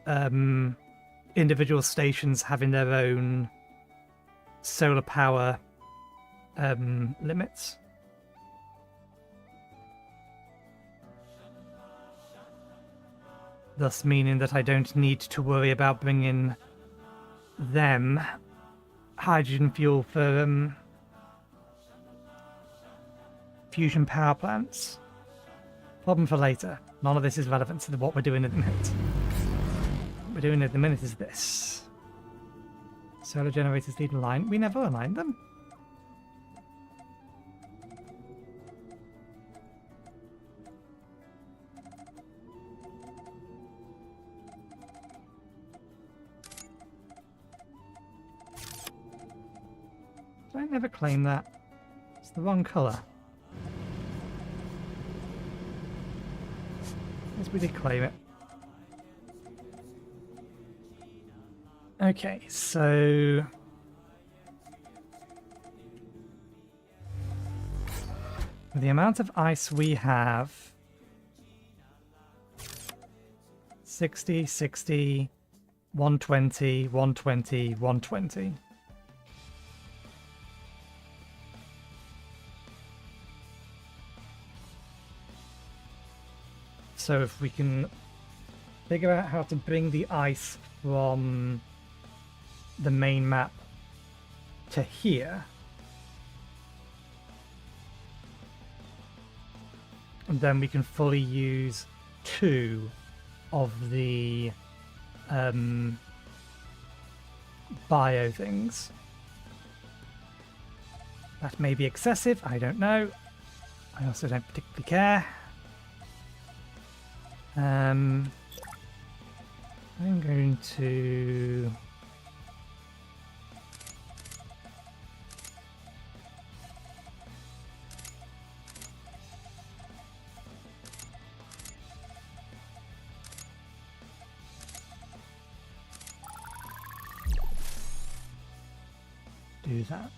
individual stations having their own solar power limits. Thus meaning that I don't need to worry about bringing them hydrogen fuel for fusion power plants. Problem for later. None of this is relevant to what we're doing at the minute. What we're doing at the minute is this. Solar generators need a line. We never aligned them. Did I never claim that? It's the wrong colour. Yes, we did claim it. Okay, so with the amount of ice we have, 60, 60, 120, 120, 120. So if we can figure out how to bring the ice from the main map to here, and then we can fully use 2 of the bio things. That may be excessive, I don't know. I also don't particularly care. I'm going to do that.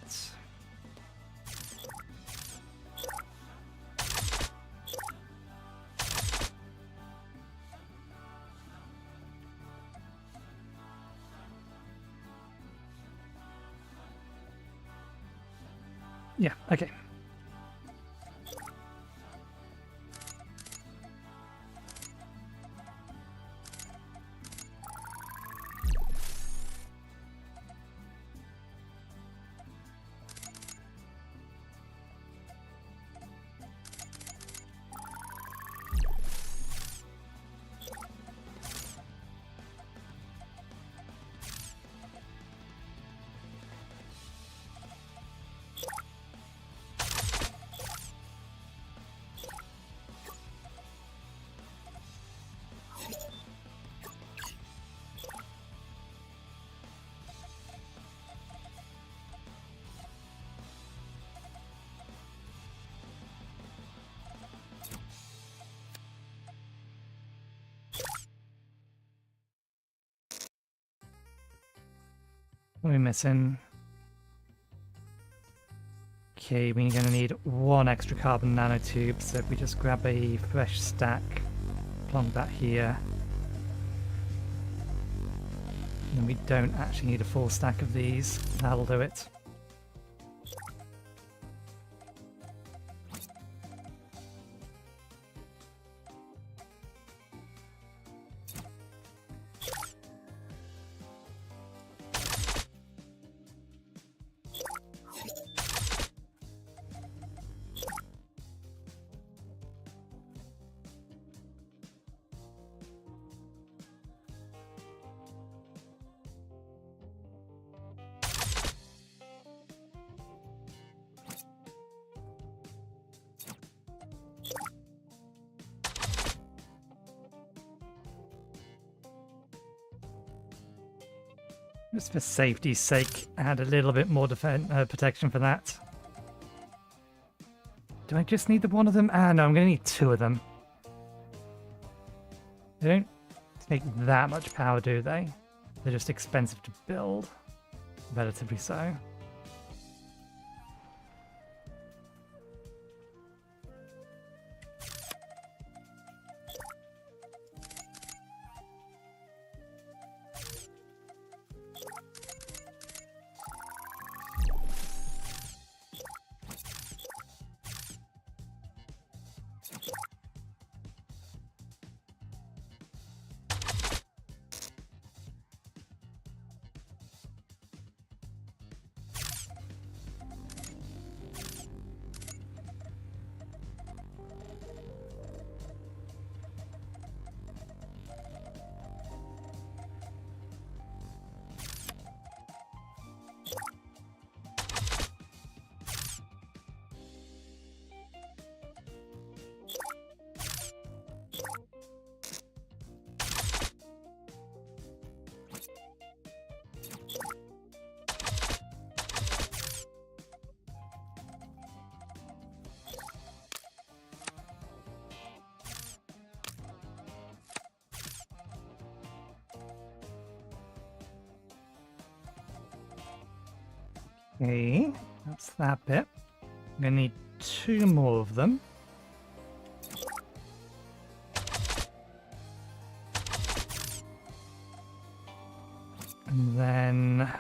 Yeah, okay. What are we missing? Okay, we're going to need 1 extra carbon nanotube, so if we just grab a fresh stack, plonk that here, then we don't actually need a full stack of these, that'll do it. Just for safety's sake, add a little bit more protection for that. Do I just need the 1 of them? Ah, no, I'm going to need 2 of them. They don't take that much power, do they? They're just expensive to build. Relatively so. Okay, that's that bit. I'm gonna need 2 more of them. And then...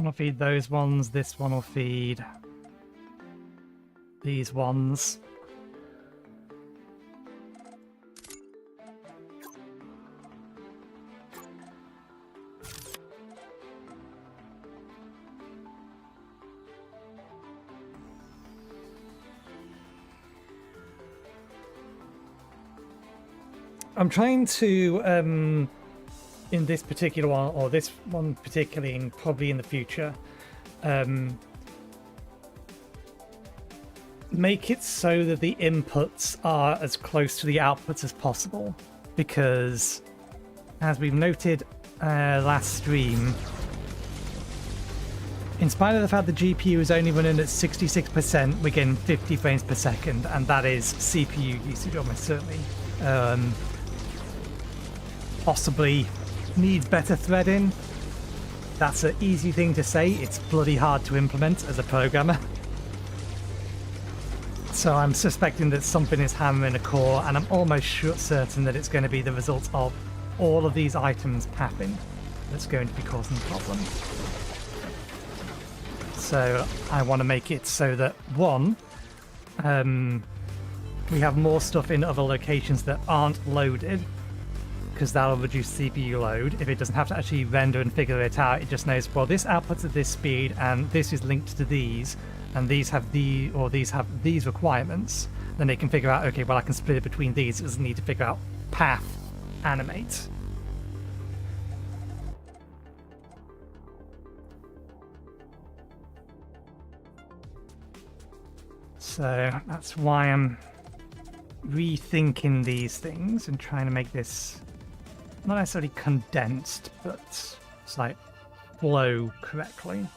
I'll feed those ones, this one will feed these ones. I'm trying to, in this particular one, or this one particularly, and probably in the future, make it so that the inputs are as close to the outputs as possible. Because, as we've noted last stream, in spite of the fact the GPU is only running at 66%, we're getting 50 frames per second, and that is CPU usage almost certainly. Possibly needs better threading. That's an easy thing to say. It's bloody hard to implement as a programmer. So I'm suspecting that something is hammering a core, and I'm almost certain that it's going to be the result of all of these items pathing that's going to be causing the problem. So I want to make it so that, one, we have more stuff in other locations that aren't loaded, because that'll reduce CPU load. If it doesn't have to actually render and figure it out, it just knows, well, this outputs at this speed, and this is linked to these, and these have these have these requirements. Then they can figure out, okay, well, I can split it between these. It doesn't need to figure out path animate. So that's why I'm rethinking these things and trying to make this not necessarily condensed, but it's like flow correctly.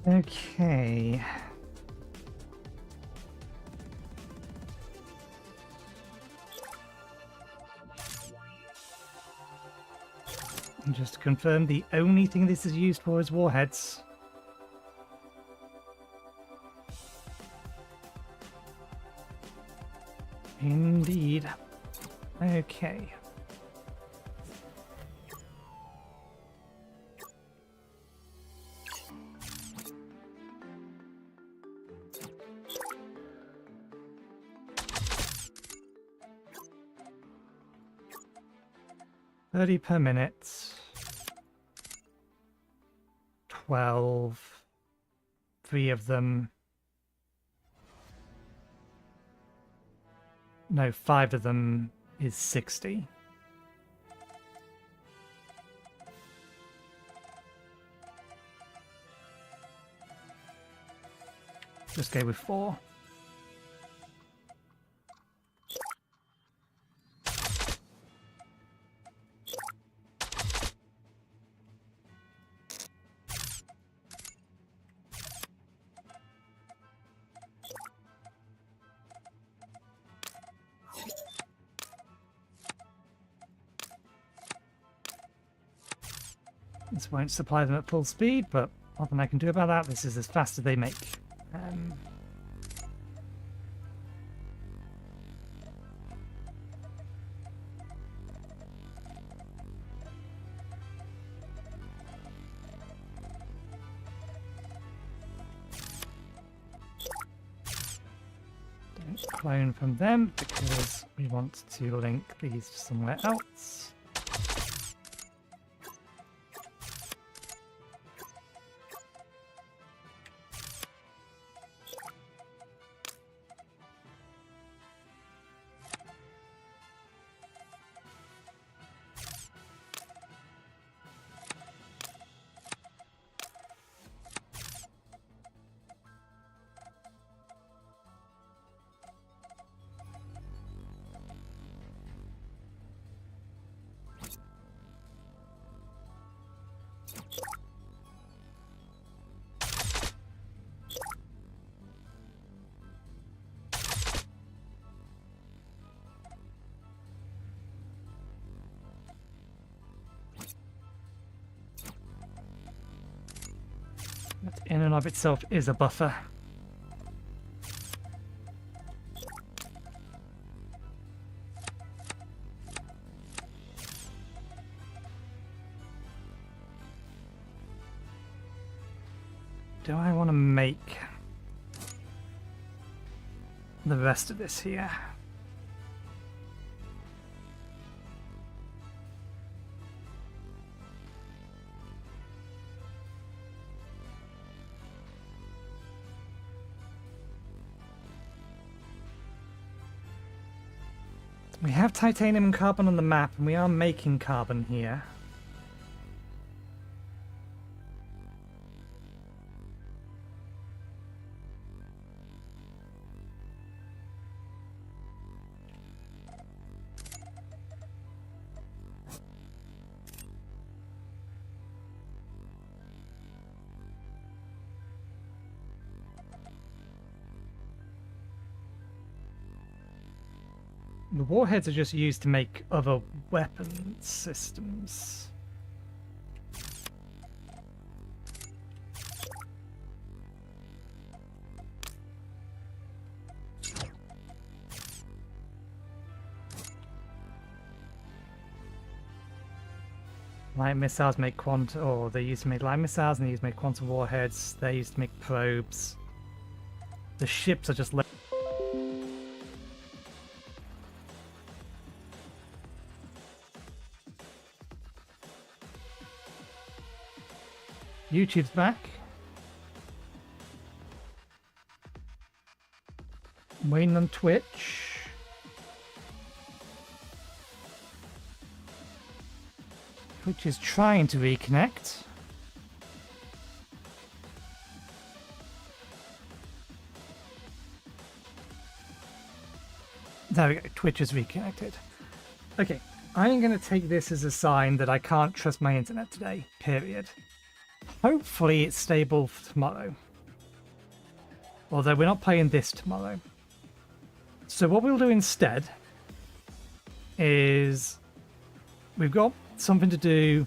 Okay. And just to confirm, the only thing this is used for is warheads. Indeed. Okay. $30 per minute. 12. 3 of them. No, 5 of them is 60. Just go with 4. This won't supply them at full speed, but nothing I can do about that. This is as fast as they make. Don't clone from them because we want to link these to somewhere else. That in and of itself is a buffer. Do I want to make the rest of this here? We have titanium and carbon on the map, and we are making carbon here. The warheads are just used to make other weapon systems. Light missiles make quantum, or they used to make light missiles, and they used to make quantum warheads. They used to make probes. The ships are just YouTube's back. I'm waiting on Twitch. Twitch is trying to reconnect. There we go, Twitch is reconnected. Okay, I'm going to take this as a sign that I can't trust my internet today, period. hopefully it's stable for tomorrow. Although we're not playing this tomorrow. So what we'll do instead is we've got something to do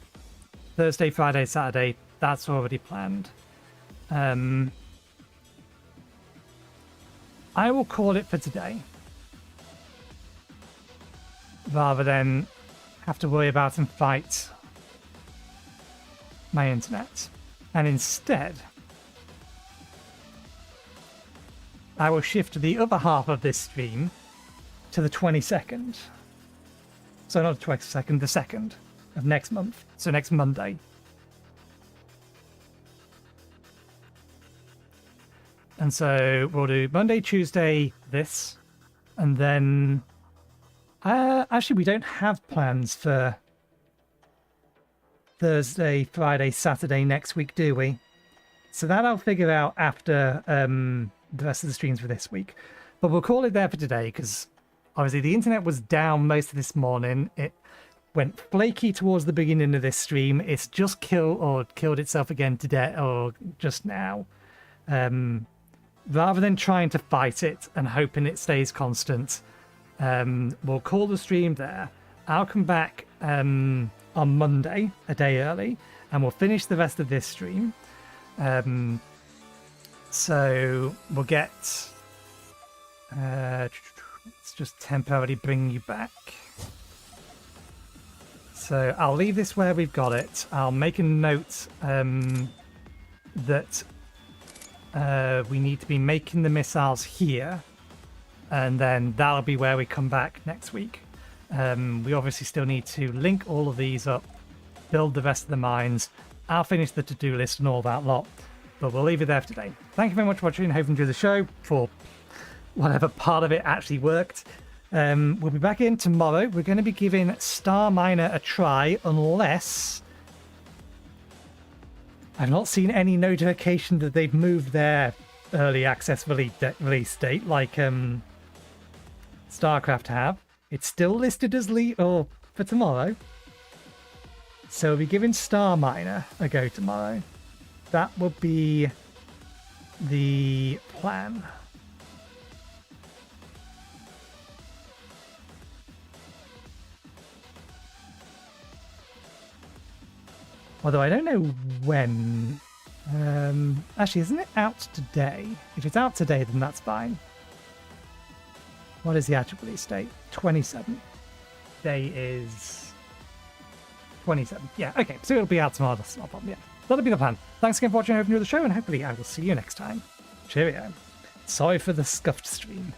Thursday, Friday, Saturday. That's already planned. I will call it for today, rather than have to worry about and fight my internet. And instead, I will shift the other half of this stream to the 22nd. So not the 22nd, the 2nd of next month. So next Monday. And so we'll do Monday, Tuesday, this. And then... actually, we don't have plans for Thursday, Friday, Saturday next week, do we? So that I'll figure out after the rest of the streams for this week. But we'll call it there for today, because obviously the internet was down most of this morning. It went flaky towards the beginning of this stream. It's just killed itself again today, or just now. Rather than trying to fight it and hoping it stays constant, we'll call the stream there. I'll come back on Monday, a day early, and we'll finish the rest of this stream. So we'll get... let's just temporarily bring you back. So I'll leave this where we've got it. I'll make a note that we need to be making the missiles here, and then that'll be where we come back next week. We obviously still need to link all of these up, build the rest of the mines. I'll finish the to-do list and all that lot, but we'll leave it there for today. Thank you very much for watching. Hope you enjoyed the show, for whatever part of it actually worked. We'll be back in tomorrow. We're going to be giving Star Miner a try, unless I've not seen any notification that they've moved their early access release date like StarCraft have. It's still listed as for tomorrow. So we'll be giving Star Miner a go tomorrow. That will be the plan. Although I don't know when. Actually, isn't it out today? If it's out today, then that's fine. What is the actual release date? 27th. Day is 27th. Yeah, okay. So it'll be out tomorrow. That's not a problem. Yeah, that'll be the plan. Thanks again for watching. I hope you enjoyed the show, and hopefully I will see you next time. Cheerio. Sorry for the scuffed stream.